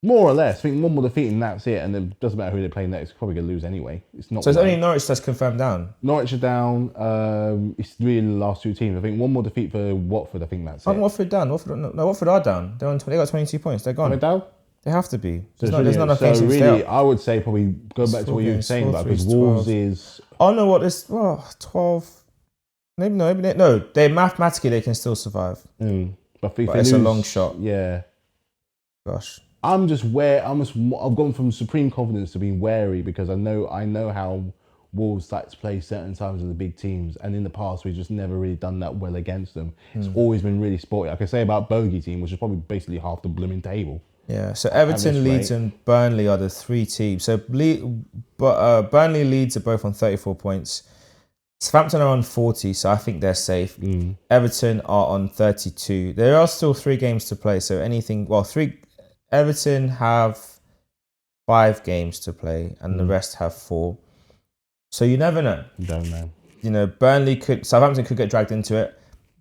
S2: More or less. I think one more defeat and that's it. And it doesn't matter who they play next. They're probably going to lose anyway. It's not.
S1: So it's only Norwich that's confirmed down.
S2: Norwich are down. It's really the last 2 teams. I think one more defeat for Watford. I think that's it.
S1: Watford down? Watford are down. They got 22 points. They're gone.
S2: Are they down?
S1: They have to be.
S2: There's
S1: not enough games to stay up.
S2: I would say probably go back to what you were saying about because Wolves is.
S1: Oh no! 12. Maybe no. They mathematically they can still survive.
S2: But
S1: it's a long shot.
S2: Yeah.
S1: Gosh.
S2: I've gone from supreme confidence to being wary because I know how Wolves like to play certain times of the big teams, and in the past we've just never really done that well against them. It's always been really sporty. I can say about Bogey team, which is probably basically half the blooming table.
S1: Yeah, so Everton, Leeds, and Burnley are the 3 teams. So Burnley, Leeds are both on 34 points. Southampton are on 40, so I think they're safe. Everton are on 32. There are still 3 games to play, so Everton have 5 games to play, and the rest have 4. So you never know.
S2: You don't know.
S1: Southampton could get dragged into it,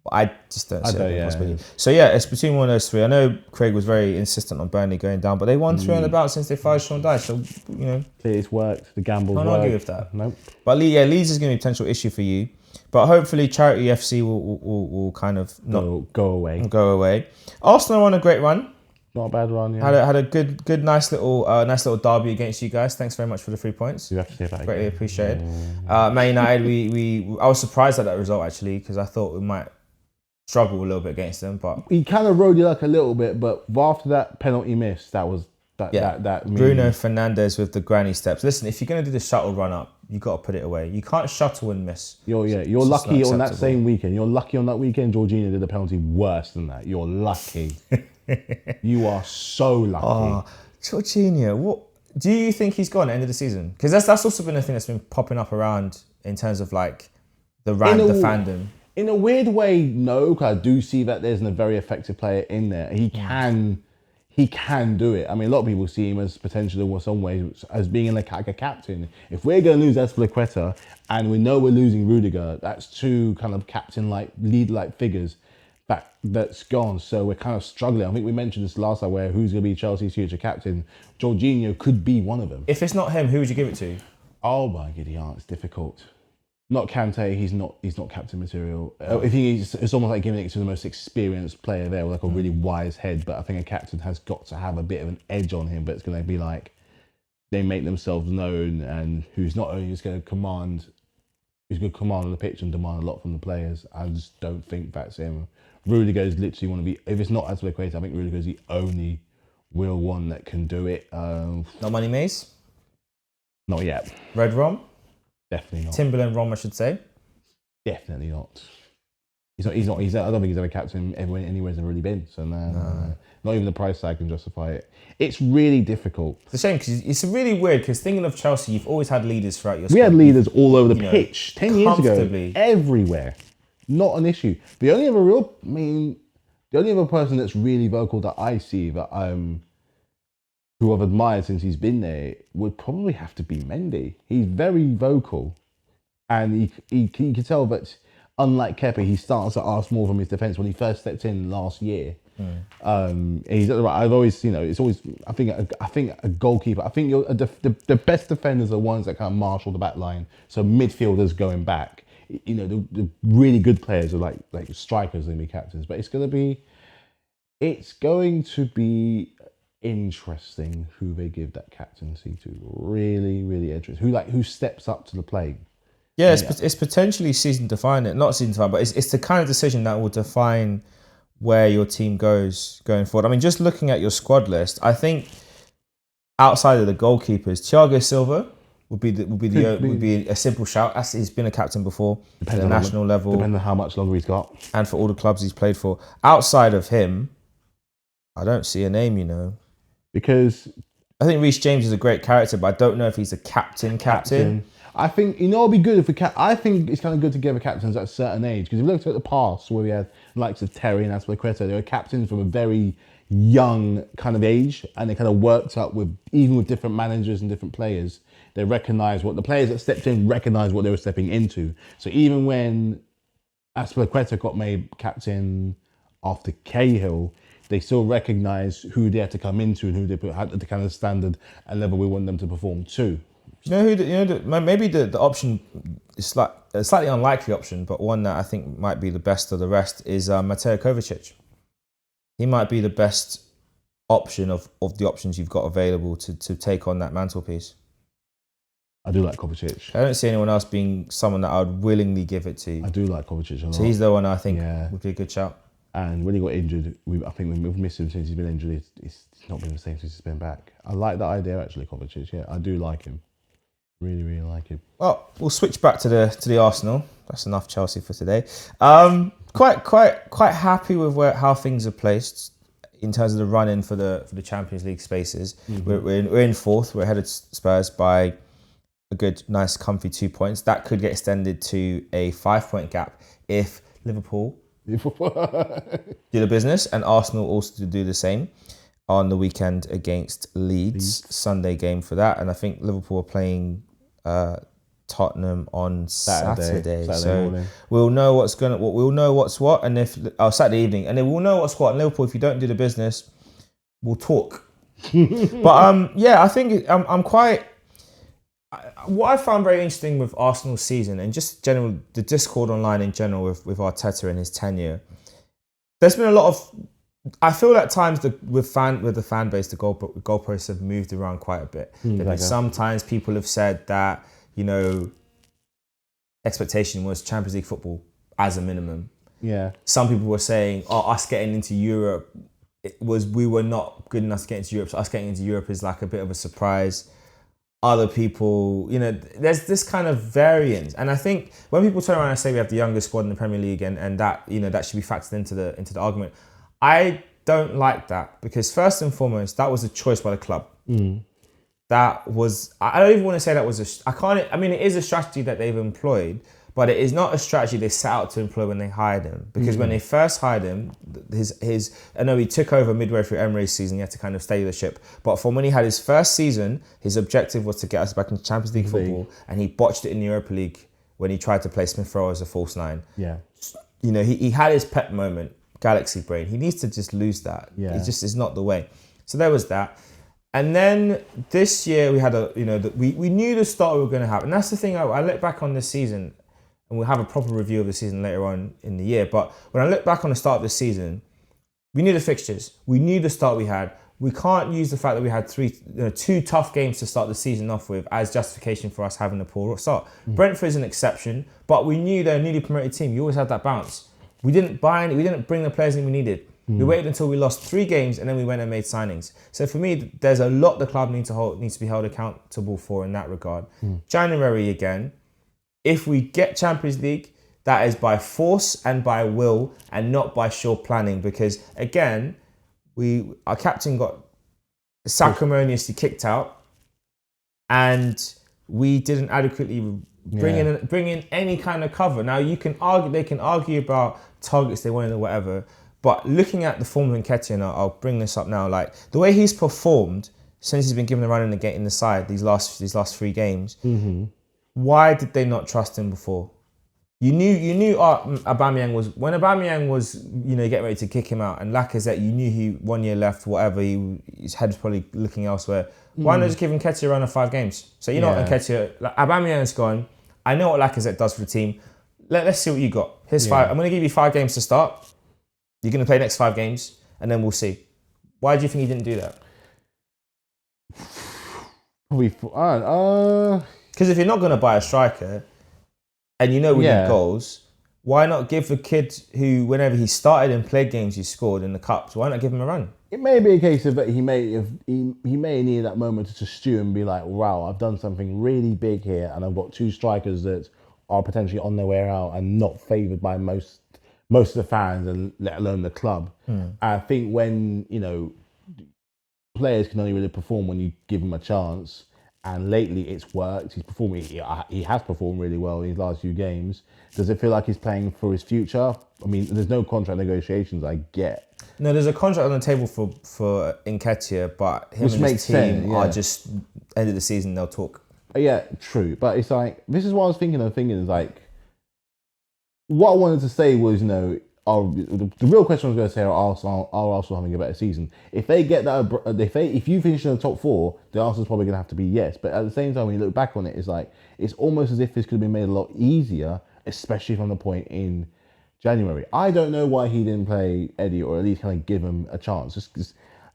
S1: but I just don't see it possibility.
S2: Yeah.
S1: So yeah, it's between one of those 3. I know Craig was very insistent on Burnley going down, but they won 3 on the bout since they fired Sean Dyche. So
S2: it's worked. The gambles worked.
S1: I don't argue with that.
S2: Nope.
S1: But Leeds is going to be a potential issue for you. But hopefully, Charity FC will kind of
S2: go away.
S1: Arsenal are on a great run.
S2: Not a bad run, yeah.
S1: Had a good, nice little derby against you guys. Thanks very much for the 3 points.
S2: You have to say that.
S1: Greatly appreciated. Man United, I was surprised at that result actually because I thought we might struggle a little bit against them, but
S2: he kind of rode you like a little bit. But after that penalty miss, that
S1: Bruno Fernandes with the granny steps. Listen, if you're gonna do the shuttle run up, you got to put it away. You can't shuttle and miss.
S2: You're lucky on that same weekend. You're lucky on that weekend. Jorginho did a penalty worse than that. You're lucky. You are so lucky.
S1: Oh, Jorginho, what? Do you think he's gone at the end of the season? Because that's also been a thing that's been popping up around in terms of like the fandom.
S2: In a weird way, no, because I do see that there's a very effective player in there. He can do it. I mean, a lot of people see him as potentially, in some ways, as being like a captain. If we're going to lose Azpilicueta and we know we're losing Rudiger, that's two kind of captain-like, lead-like figures that's gone. So we're kind of struggling. I think we mentioned this last time, where who's going to be Chelsea's future captain. Jorginho could be one of them.
S1: If it's not him, who would you give it to?
S2: Oh my giddy aunt, it's difficult. Not Kante, he's not captain material. I think it's almost like giving it to the most experienced player there, with like a really wise head. But I think a captain has got to have a bit of an edge on him. But it's going to be like they make themselves known, and who's not only just going to command, who's going to command on the pitch and demand a lot from the players. I just don't think that's him. Rudiger is literally one of the. If it's not Azpilicueta, I think Rudiger is the only real one that can do it.
S1: Not Money Maze?
S2: Not yet.
S1: Red Rom?
S2: Definitely not.
S1: Timberland Rom, I should say.
S2: Definitely not. He's not. I don't think he's ever captain anywhere he's ever really been. So no. Not even the price tag can justify it. It's really difficult.
S1: It's a shame because it's really weird. Because thinking of Chelsea, you've always had leaders throughout your squad.
S2: We had leaders all over the pitch 10 years ago, everywhere. Not an issue. The only other person that's really vocal that I see that who I've admired since he's been there would probably have to be Mendy. He's very vocal, and he can tell that, unlike Kepa, he starts to ask more from his defence when he first stepped in last year. He's at the right. I've always, it's always. I think a goalkeeper. I think the best defenders are ones that kind of marshal the back line. So midfielders going back. The really good players are like strikers and be captains. But it's going to be interesting who they give that captaincy to. Really, really interesting. Who steps up to the plate.
S1: Yeah, it's potentially season defining. Not season defining, but it's the kind of decision that will define where your team goes going forward. I mean, just looking at your squad list, I think outside of the goalkeepers, Thiago Silva would be a simple shout. As he's been a captain before at the national level,
S2: depending on how much longer he's got,
S1: and for all the clubs he's played for. Outside of him, I don't see a name.
S2: Because
S1: I think Reece James is a great character, but I don't know if he's a captain.
S2: I think it'd be good if I think it's kind of good to give a captains at a certain age, because if you look at the past where we had likes of Terry and Azpilicueta, they were captains from a very young kind of age, and they kind of worked up with different managers and different players. They recognised what the players that stepped in recognised what they were stepping into. So even when Azpilicueta got made captain after Cahill, they still recognised who they had to come into and who they had the kind of standard and level we want them to perform to.
S1: Maybe the option is a slightly unlikely option, but one that I think might be the best of the rest is Mateo Kovacic. He might be the best option of the options you've got available to take on that mantelpiece.
S2: I do like Kovacic.
S1: I don't see anyone else being someone that I would willingly give it to.
S2: I do like Kovacic a lot.
S1: So he's the one I think would be a good shout.
S2: And when he got injured, I think we've missed him since he's been injured. It's not been the same since he's been back. I like that idea actually, Kovacic. Yeah, I do like him. Really, really like him.
S1: Well, we'll switch back to the Arsenal. That's enough Chelsea for today. Quite happy with how things are placed in terms of the run-in for the Champions League spaces. Mm-hmm. We're in fourth. We're ahead of Spurs by a good, nice, comfy 2 points. That could get extended to a 5-point gap if Liverpool do the business and Arsenal also do the same on the weekend against Leeds. Sunday game for that. And I think Liverpool are playing Tottenham on Saturday. So morning. We'll know what's what, and if Saturday evening, and then we'll know what's what. And Liverpool, if you don't do the business, we'll talk. But I think I'm quite. What I found very interesting with Arsenal's season and just general the discord online in general with Arteta and his tenure, there's been a lot of. I feel at times with the fan base, the goalposts have moved around quite a bit. Sometimes people have said that expectation was Champions League football as a minimum.
S2: Yeah.
S1: Some people were saying, us getting into Europe we were not good enough to get into Europe. So us getting into Europe is like a bit of a surprise. Other people, there's this kind of variance. And I think when people turn around and say we have the youngest squad in the Premier League and that, that should be factored into the argument, I don't like that because first and foremost, that was a choice by the club. that was, I don't even want to say that was I mean, it is a strategy that they've employed, but it is not a strategy they set out to employ when they hired him. Because when they first hired him, I know he took over midway through Emery's season, he had to kind of steady the ship. But from when he had his first season, his objective was to get us back into Champions League football, and he botched it in the Europa League when he tried to play Smith Rowe as a false nine.
S2: Yeah.
S1: You know, he had his pep moment, galaxy brain. He needs to just lose that.
S2: Yeah.
S1: It just is not the way. So there was that. And then this year we had we knew the start we were going to have. And that's the thing, I look back on this season, and we'll have a proper review of the season later on in the year. But when I look back on the start of the season, we knew the fixtures. We knew the start we had. We can't use the fact that we had two tough games to start the season off with as justification for us having a poor start. Brentford is an exception, but we knew they're a newly promoted team. You always had that bounce. We didn't bring the players in we needed. We waited until we lost 3 games and then we went and made signings. So for me, there's a lot the club needs to be held accountable for in that regard. January again, if we get Champions League, that is by force and by will and not by sure planning, because again, our captain got sacrimoniously kicked out and we didn't adequately bring in any kind of cover. Now they can argue about targets they wanted or whatever, but looking at the form of Nketiah, and I'll bring this up now, like the way he's performed since he's been given a run in the side these last 3 games, why did they not trust him before? You knew Aubameyang was getting ready to kick him out, and Lacazette, you knew he 1 year left, whatever, his head was probably looking elsewhere. Why not just give Nketiah a run of 5 games? So Nketiah, Aubameyang's gone. I know what Lacazette does for the team. Let's see what you got. Here's 5. I'm going to give you 5 games to start. You're going to play next 5 games, and then we'll see. Why do you think he didn't do that? Because if you're not going to buy a striker, and you know we need goals, why not give the kid who, whenever he started and played games, he scored in the cups? Why not give him a run?
S2: It may be a case of that he may need that moment to just stew and be like, wow, I've done something really big here, and I've got 2 strikers that are potentially on their way out and not favoured by most of the fans, and let alone the club. I think when, players can only really perform when you give them a chance, and lately it's worked. He has performed really well in his last few games. Does it feel like he's playing for his future? I mean, there's no contract negotiations, I get.
S1: No, there's a contract on the table for Nketiah, but him and his team are just, end of the season, they'll talk.
S2: Yeah, true. But it's like, this is what I was thinking is like, what I wanted to say was, the real question I was going to say, are Arsenal having a better season? If they get that, if you finish in the top 4, the Arsenal's probably going to have to be yes. But at the same time, when you look back on it, it's like, it's almost as if this could have been made a lot easier, especially from the point in January. I don't know why he didn't play Eddie, or at least kind of give him a chance. Just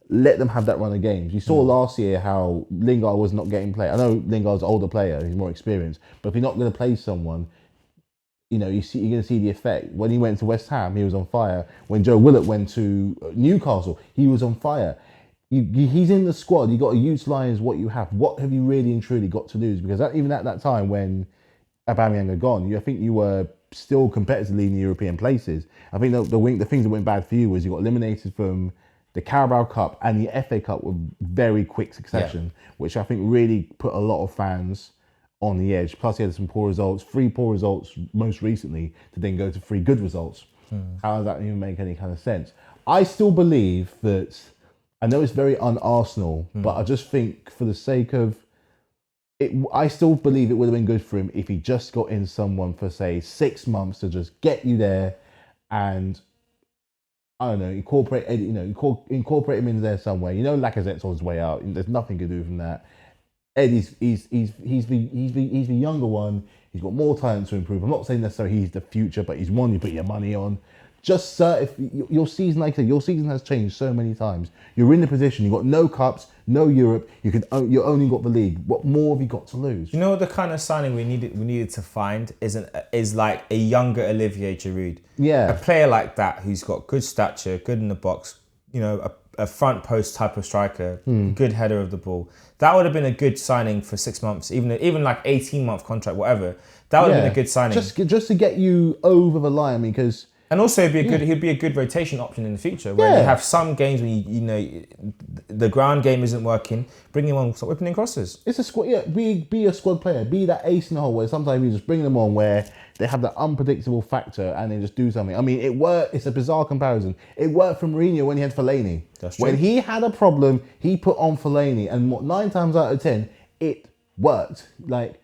S2: let them have that run of games. You saw last year how Lingard was not getting played. I know Lingard's an older player, he's more experienced, but if you're not going to play someone, you're going to see the effect. When he went to West Ham, he was on fire. When Joe Willock went to Newcastle, he was on fire. He's in the squad. You got to utilise what you have. What have you really and truly got to lose? Because even at that time when Aubameyang had gone, I think you were still competitively in the European places. I think the things that went bad for you was you got eliminated from the Carabao Cup and the FA Cup with very quick succession, which I think really put a lot of fans on the edge. Plus he had some poor results, 3 poor results most recently, to then go to 3 good results. How does that even make any kind of sense? I still believe that, I know it's very un-Arsenal, but I just think for the sake of it, I still believe it would have been good for him if he just got in someone for, say, 6 months to just get you there, and I don't know, incorporate him in there somewhere. Lacazette's on his way out. There's nothing to do from that. Eddie's he's the younger one. He's got more talent to improve. I'm not saying necessarily he's the future, but he's one you put your money on. Just if your season, like I said, your season has changed so many times. You're in the position. You've got no cups, no Europe. You only got the league. What more have you got to lose? You
S1: know, the kind of signing we needed to find is like a younger Olivier Giroud.
S2: Yeah,
S1: a player like that who's got good stature, good in the box. A front post type of striker, good header of the ball. That would have been a good signing for 6 months, even like 18-month contract, whatever. That would have been a good signing.
S2: Just to get you over the line, because
S1: And also, he'd be a good rotation option in the future. Where you have some games when you know the ground game isn't working, bring him on, start whipping in crosses.
S2: It's a squad. Yeah, be a squad player. Be that ace in the hole where sometimes you just bring them on where they have that unpredictable factor and they just do something. I mean, it worked. It's a bizarre comparison. It worked for Mourinho when he had Fellaini.
S1: That's true.
S2: When he had a problem, he put on Fellaini, and 9 times out of 10, it worked. Like,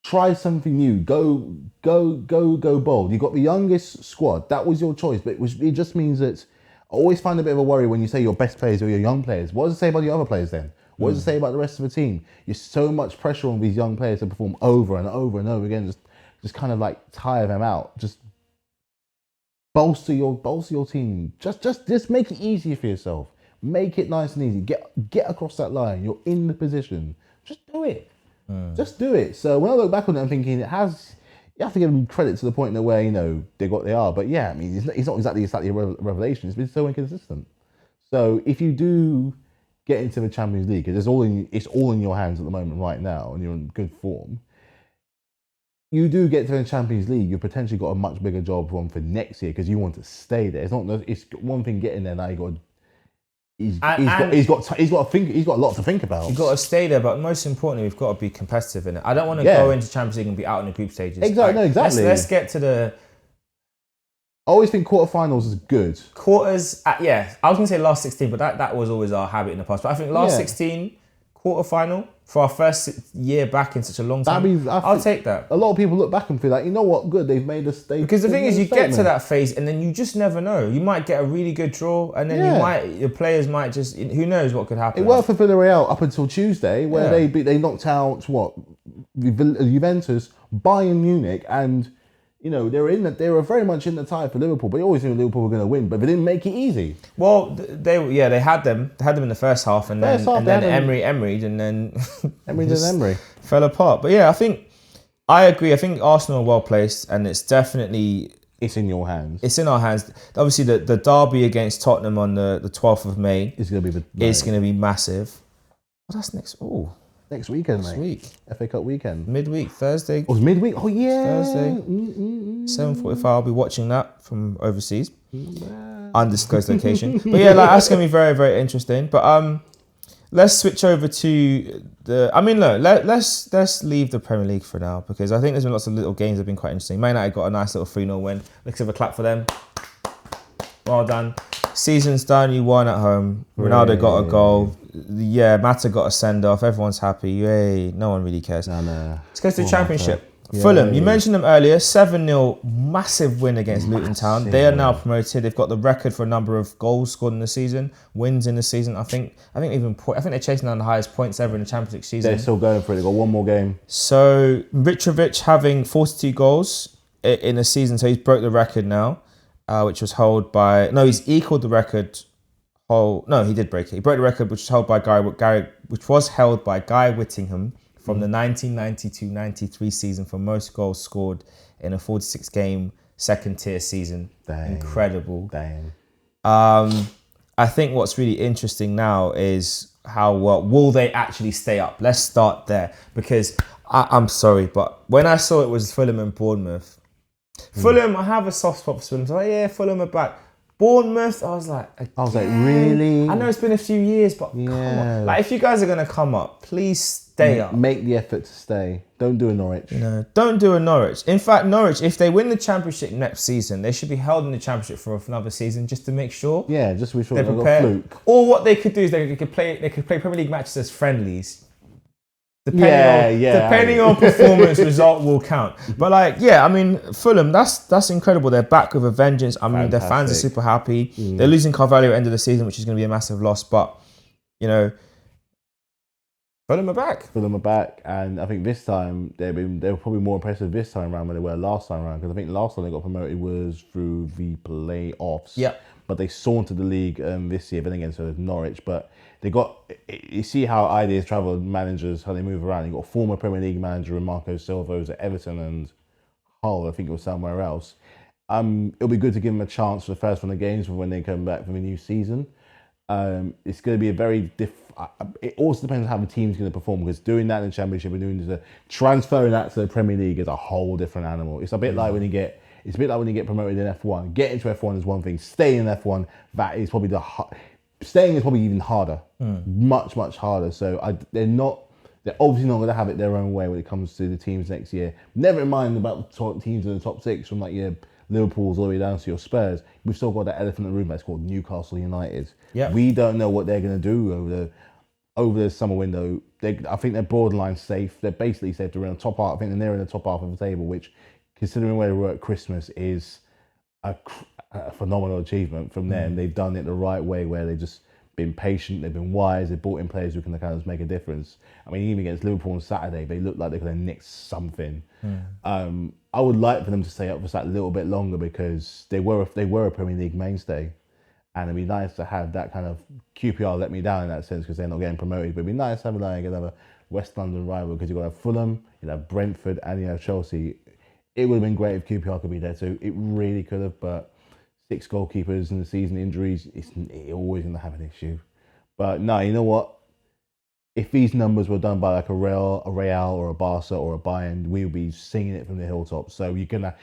S2: try something new. Go bold. You got the youngest squad. That was your choice, but it just means that I always find a bit of a worry when you say your best players or your young players. What does it say about your other players then? What does it say about the rest of the team? There's so much pressure on these young players to perform over and over and over again. Just kind of like tire them out. Just bolster your team. Just make it easier for yourself. Make it nice and easy. Get across that line. You're in the position. Just do it. Just do it. So when I look back on it, I'm thinking you have to give them credit to the point where they got what they are. But yeah, I mean, it's not exactly a revelation. It's been so inconsistent. So if you do get into the Champions League, because it's all in your hands at the moment right now, and you're in good form. You do get to the Champions League, you've potentially got a much bigger job for next year because you want to stay there. It's one thing getting there. Now he's got a lot to think about.
S1: You've got to stay there, but most importantly, we've got to be competitive in it. I don't want to go into Champions League and be out in the group stages.
S2: Exactly.
S1: Let's get to the.
S2: I always think quarterfinals is good.
S1: Quarters, I was going to say last 16, but that was always our habit in the past. But I think last 16, quarterfinal, for our first year back in such a long time, I'll take that.
S2: A lot of people look back and feel like, you know what, good, they've made us stay.
S1: Because the thing is, you get to that phase and then you just never know. You might get a really good draw and then your players might just, who knows what could happen.
S2: It worked for Villarreal up until Tuesday where they knocked out, Juventus, Bayern Munich, and they were very much in the tie for Liverpool, but you always knew Liverpool were going to win, but they didn't make it easy.
S1: Well, they had them in the first half, and then Emery, and then
S2: Emery
S1: fell apart. But yeah, I agree. I think Arsenal are well placed, and it's in
S2: your hands.
S1: It's in our hands. Obviously, the derby against Tottenham on the 12th of May
S2: is going
S1: to be massive. Well, that's next. Oh.
S2: Next weekend,
S1: mate.
S2: Week. FA Cup weekend.
S1: Midweek, Thursday.
S2: Oh, it's midweek? Oh, yeah.
S1: Thursday. 7:45. I'll be watching that from overseas. Undisclosed location. But yeah, that's going to be very, very interesting. But let's switch over to let's leave the Premier League for now because I think there's been lots of little games that have been quite interesting. Man United got a nice little 3-0 win. Let's have a clap for them. Well done. Season's done. You won at home. Ronaldo got a goal. Yeah, Mata got a send-off. Everyone's happy. Yay. No one really cares.
S2: No.
S1: Let's go to the Championship. Fulham, you mentioned them earlier. 7-0, massive win against Luton Town. They are now promoted. They've got the record for a number of goals scored in the season, wins in the season. I think they're chasing down the highest points ever in the Championship season.
S2: They're still going for it. They've got one more game.
S1: So Mitrovic having 42 goals in a season, so he's broke the record now, which was held by... No, he's equaled the record... he did break it. He broke the record, which was held by Guy Whittingham from the 1992-93 season for most goals scored in a 46-game second-tier season.
S2: Dang.
S1: Incredible.
S2: Dang.
S1: I think what's really interesting now is how well will they actually stay up. Let's start there because I'm sorry, but when I saw it was Fulham and Bournemouth, Fulham, I have a soft spot for Fulham. So Fulham are back. Bournemouth, I was like,
S2: really?
S1: I know it's been a few years, but come on. Like, if you guys are going to come up, please stay up.
S2: Make the effort to stay. Don't do a Norwich.
S1: Don't do a Norwich. In fact, Norwich, if they win the Championship next season, they should be held in the Championship for another season just to make sure.
S2: Yeah, just to be sure
S1: they're prepared. Fluke. Or what they could do is they could play Premier League matches as friendlies. Depending on performance, result will count. But Fulham, that's incredible. They're back with a vengeance. I mean, their fans are super happy. They're losing Carvalho at the end of the season, which is going to be a massive loss. But, Fulham are back.
S2: And I think this time they were probably more impressive this time around than they were last time around. Because I think last time they got promoted was through the playoffs.
S1: Yeah.
S2: But they sauntered the league this year, but then again, so did Norwich. But you see how ideas travel, managers, how they move around. You got a former Premier League manager, Marco Silva, who's at Everton and Hull, I think it was somewhere else. It'll be good to give them a chance for the first one of the games for when they come back for the new season. It's going to be a very it also depends on how the team's going to perform because doing that in the Championship and transferring that to the Premier League is a whole different animal. It's a bit like when you get It's a bit like when you get promoted in F1. Getting to F1 is one thing. Staying in F1, that is probably staying is probably even harder. Much, much harder. So they're obviously not going to have it their own way when it comes to the teams next year. Never mind about the teams in the top 6 from like your Liverpool's all the way down to your Spurs. We've still got that elephant in the room that's called Newcastle United.
S1: Yeah.
S2: We don't know what they're going to do over the summer window. I think they're borderline safe. They're basically safe to run the top half. I think they're near the top half of the table, which, considering where they were at Christmas, is a phenomenal achievement from them. They've done it the right way, where they've just been patient, they've been wise, they've brought in players who can kind of make a difference. I mean, even against Liverpool on Saturday, they looked like they could have nicked something. I would like for them to stay up for that little bit longer, because they were a Premier League mainstay. And it'd be nice to have that kind of QPR let me down in that sense, because they're not getting promoted. But it'd be nice to have another West London rival, because you've got to have Fulham, you have Brentford, and you have Chelsea. It would have been great if QPR could be there too. It really could have, but 6 goalkeepers in the season, injuries, it's always going to have an issue. But no, you know what? If these numbers were done by like a Real or a Barca or a Bayern, we would be singing it from the hilltops. So you're going to...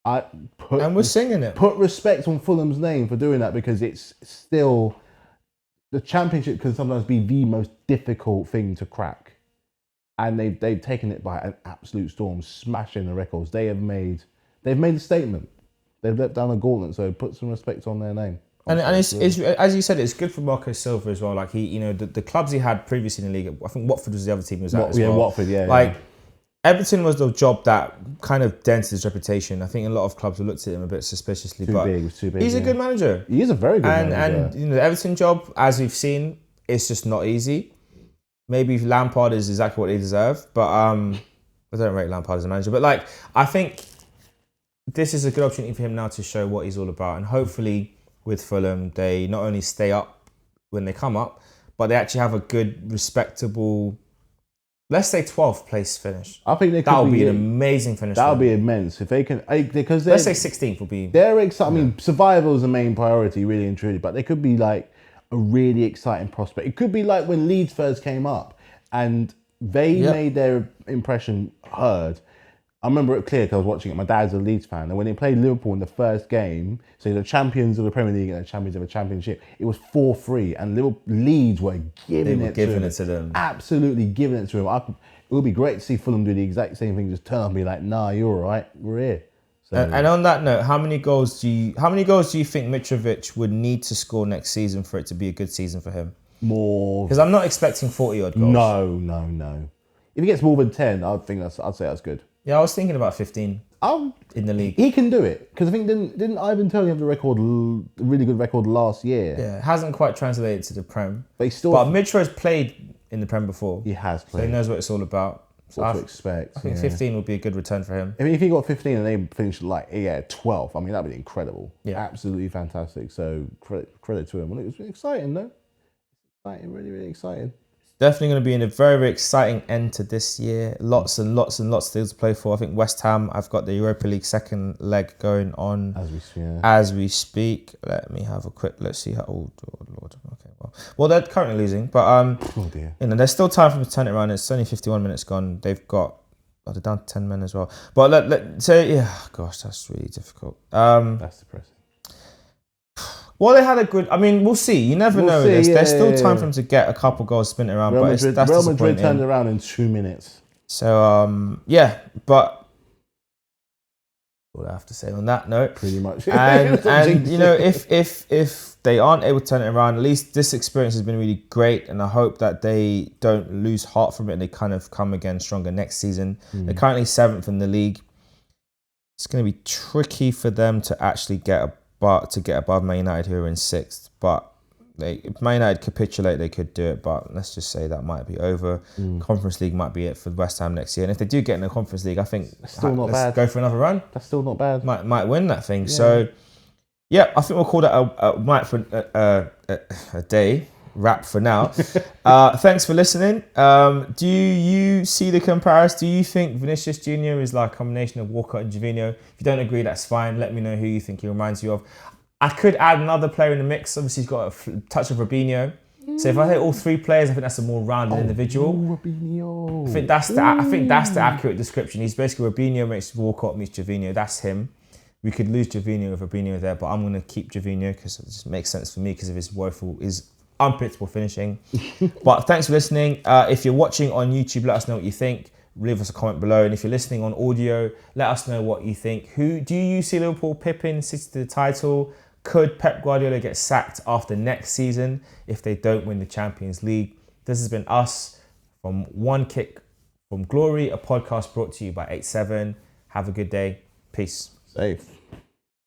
S1: and we're singing it.
S2: Put respect on Fulham's name for doing that, because it's still... The Championship can sometimes be the most difficult thing to crack. And they've taken it by an absolute storm, smashing the records. They've made a statement. They've let down a gauntlet, so put some respect on their name.
S1: And it's as you said, it's good for Marco Silva as well. Like the clubs he had previously in the league. I think Watford was the other team he was at as well.
S2: Watford, yeah.
S1: Like Everton was the job that kind of dented his reputation. I think a lot of clubs have looked at him a bit suspiciously.
S2: Too big.
S1: He's a good manager.
S2: He is a very good manager.
S1: And the Everton job, as we've seen, it's just not easy. Maybe Lampard is exactly what he deserved, but I don't rate Lampard as a manager. But like, I think this is a good opportunity for him now to show what he's all about. And hopefully with Fulham, they not only stay up when they come up, but they actually have a good, respectable, let's say 12th place finish.
S2: I think
S1: that would be an amazing finish.
S2: That would be immense. If they can, because
S1: let's say 16th will be...
S2: They're excited. I mean, survival is the main priority, really and truly, but they could be like a really exciting prospect. It could be like when Leeds first came up and they made their impression heard. I remember it clear because I was watching it. My dad's a Leeds fan, and when they played Liverpool in the first game, so the champions of the Premier League and the champions of the Championship, it was 4-3, and Leeds were giving it to them. Absolutely giving it to them. It would be great to see Fulham do the exact same thing, just turn up and be like, "Nah, you're all right, we're here." So,
S1: and on that note, how many goals do you think Mitrovic would need to score next season for it to be a good season for him?
S2: More,
S1: because I'm not expecting 40 odd goals.
S2: No. If he gets more than 10, I'd say that's good.
S1: Yeah, I was thinking about 15 in the league.
S2: He can do it, because I think didn't Ivan Toney have the really good record last year?
S1: Yeah, it hasn't quite translated to the Prem.
S2: But
S1: Mitro's played in the Prem before.
S2: He has played.
S1: So he knows what it's all about. So
S2: what to expect.
S1: I think 15 would be a good return for him.
S2: I mean, if he got 15 and they finished 12th, I mean, that'd be incredible.
S1: Yeah,
S2: absolutely fantastic. So credit to him. Well, it was exciting, though. Exciting, really, really exciting.
S1: Definitely going to be in a very, very exciting end to this year. Lots and lots and lots still to play for. I think West Ham, I've got the Europa League second leg going on as we speak. Let me have a quick, let's see how, oh Lord. Okay, well, they're currently losing, but there's still time for them to turn it around. It's only 51 minutes gone. They've got, they're down to 10 men as well. But let's say, gosh, that's really difficult.
S2: That's depressing.
S1: Well, they had a good... I mean, we'll see. You never know. There's still time for them to get a couple goals spinning around.
S2: Real Madrid turned around in 2 minutes.
S1: So, but... What I have to say on that note.
S2: Pretty much.
S1: And you know, if they aren't able to turn it around, at least this experience has been really great. And I hope that they don't lose heart from it and they kind of come again stronger next season. They're currently 7th in the league. It's going to be tricky for them to actually get above Man United, who are in 6th. But if Man United capitulate, they could do it. But let's just say that might be over. Conference League might be it for West Ham next year. And if they do get in the Conference League, I think
S2: that's still not bad.
S1: Go for another run.
S2: That's still not bad.
S1: Might win that thing. Yeah. So, I think we'll call that a day. Wrap for now. Thanks for listening. Do you see the comparison? Do you think Vinicius Jr. is like a combination of Walker and Jovino? If you don't agree, that's fine. Let me know who you think he reminds you of. I could add another player in the mix. Obviously, he's got a touch of Robinho. So if I say all 3 players, I think that's a more rounded individual.
S2: Robinho.
S1: I think that's the accurate description. He's basically Robinho meets Walcott meets Jovino. That's him. We could lose Jovino with Fabinho there, but I'm going to keep Jovino because it just makes sense for me because of his woeful, his unpredictable finishing. But thanks for listening. If you're watching on YouTube, let us know what you think. Leave us a comment below. And if you're listening on audio, let us know what you think. Who do you see Liverpool pipping City to the title? Could Pep Guardiola get sacked after next season if they don't win the Champions League? This has been us from One Kick from Glory, a podcast brought to you by Eightseven. Have a good day. Peace.
S2: Safe.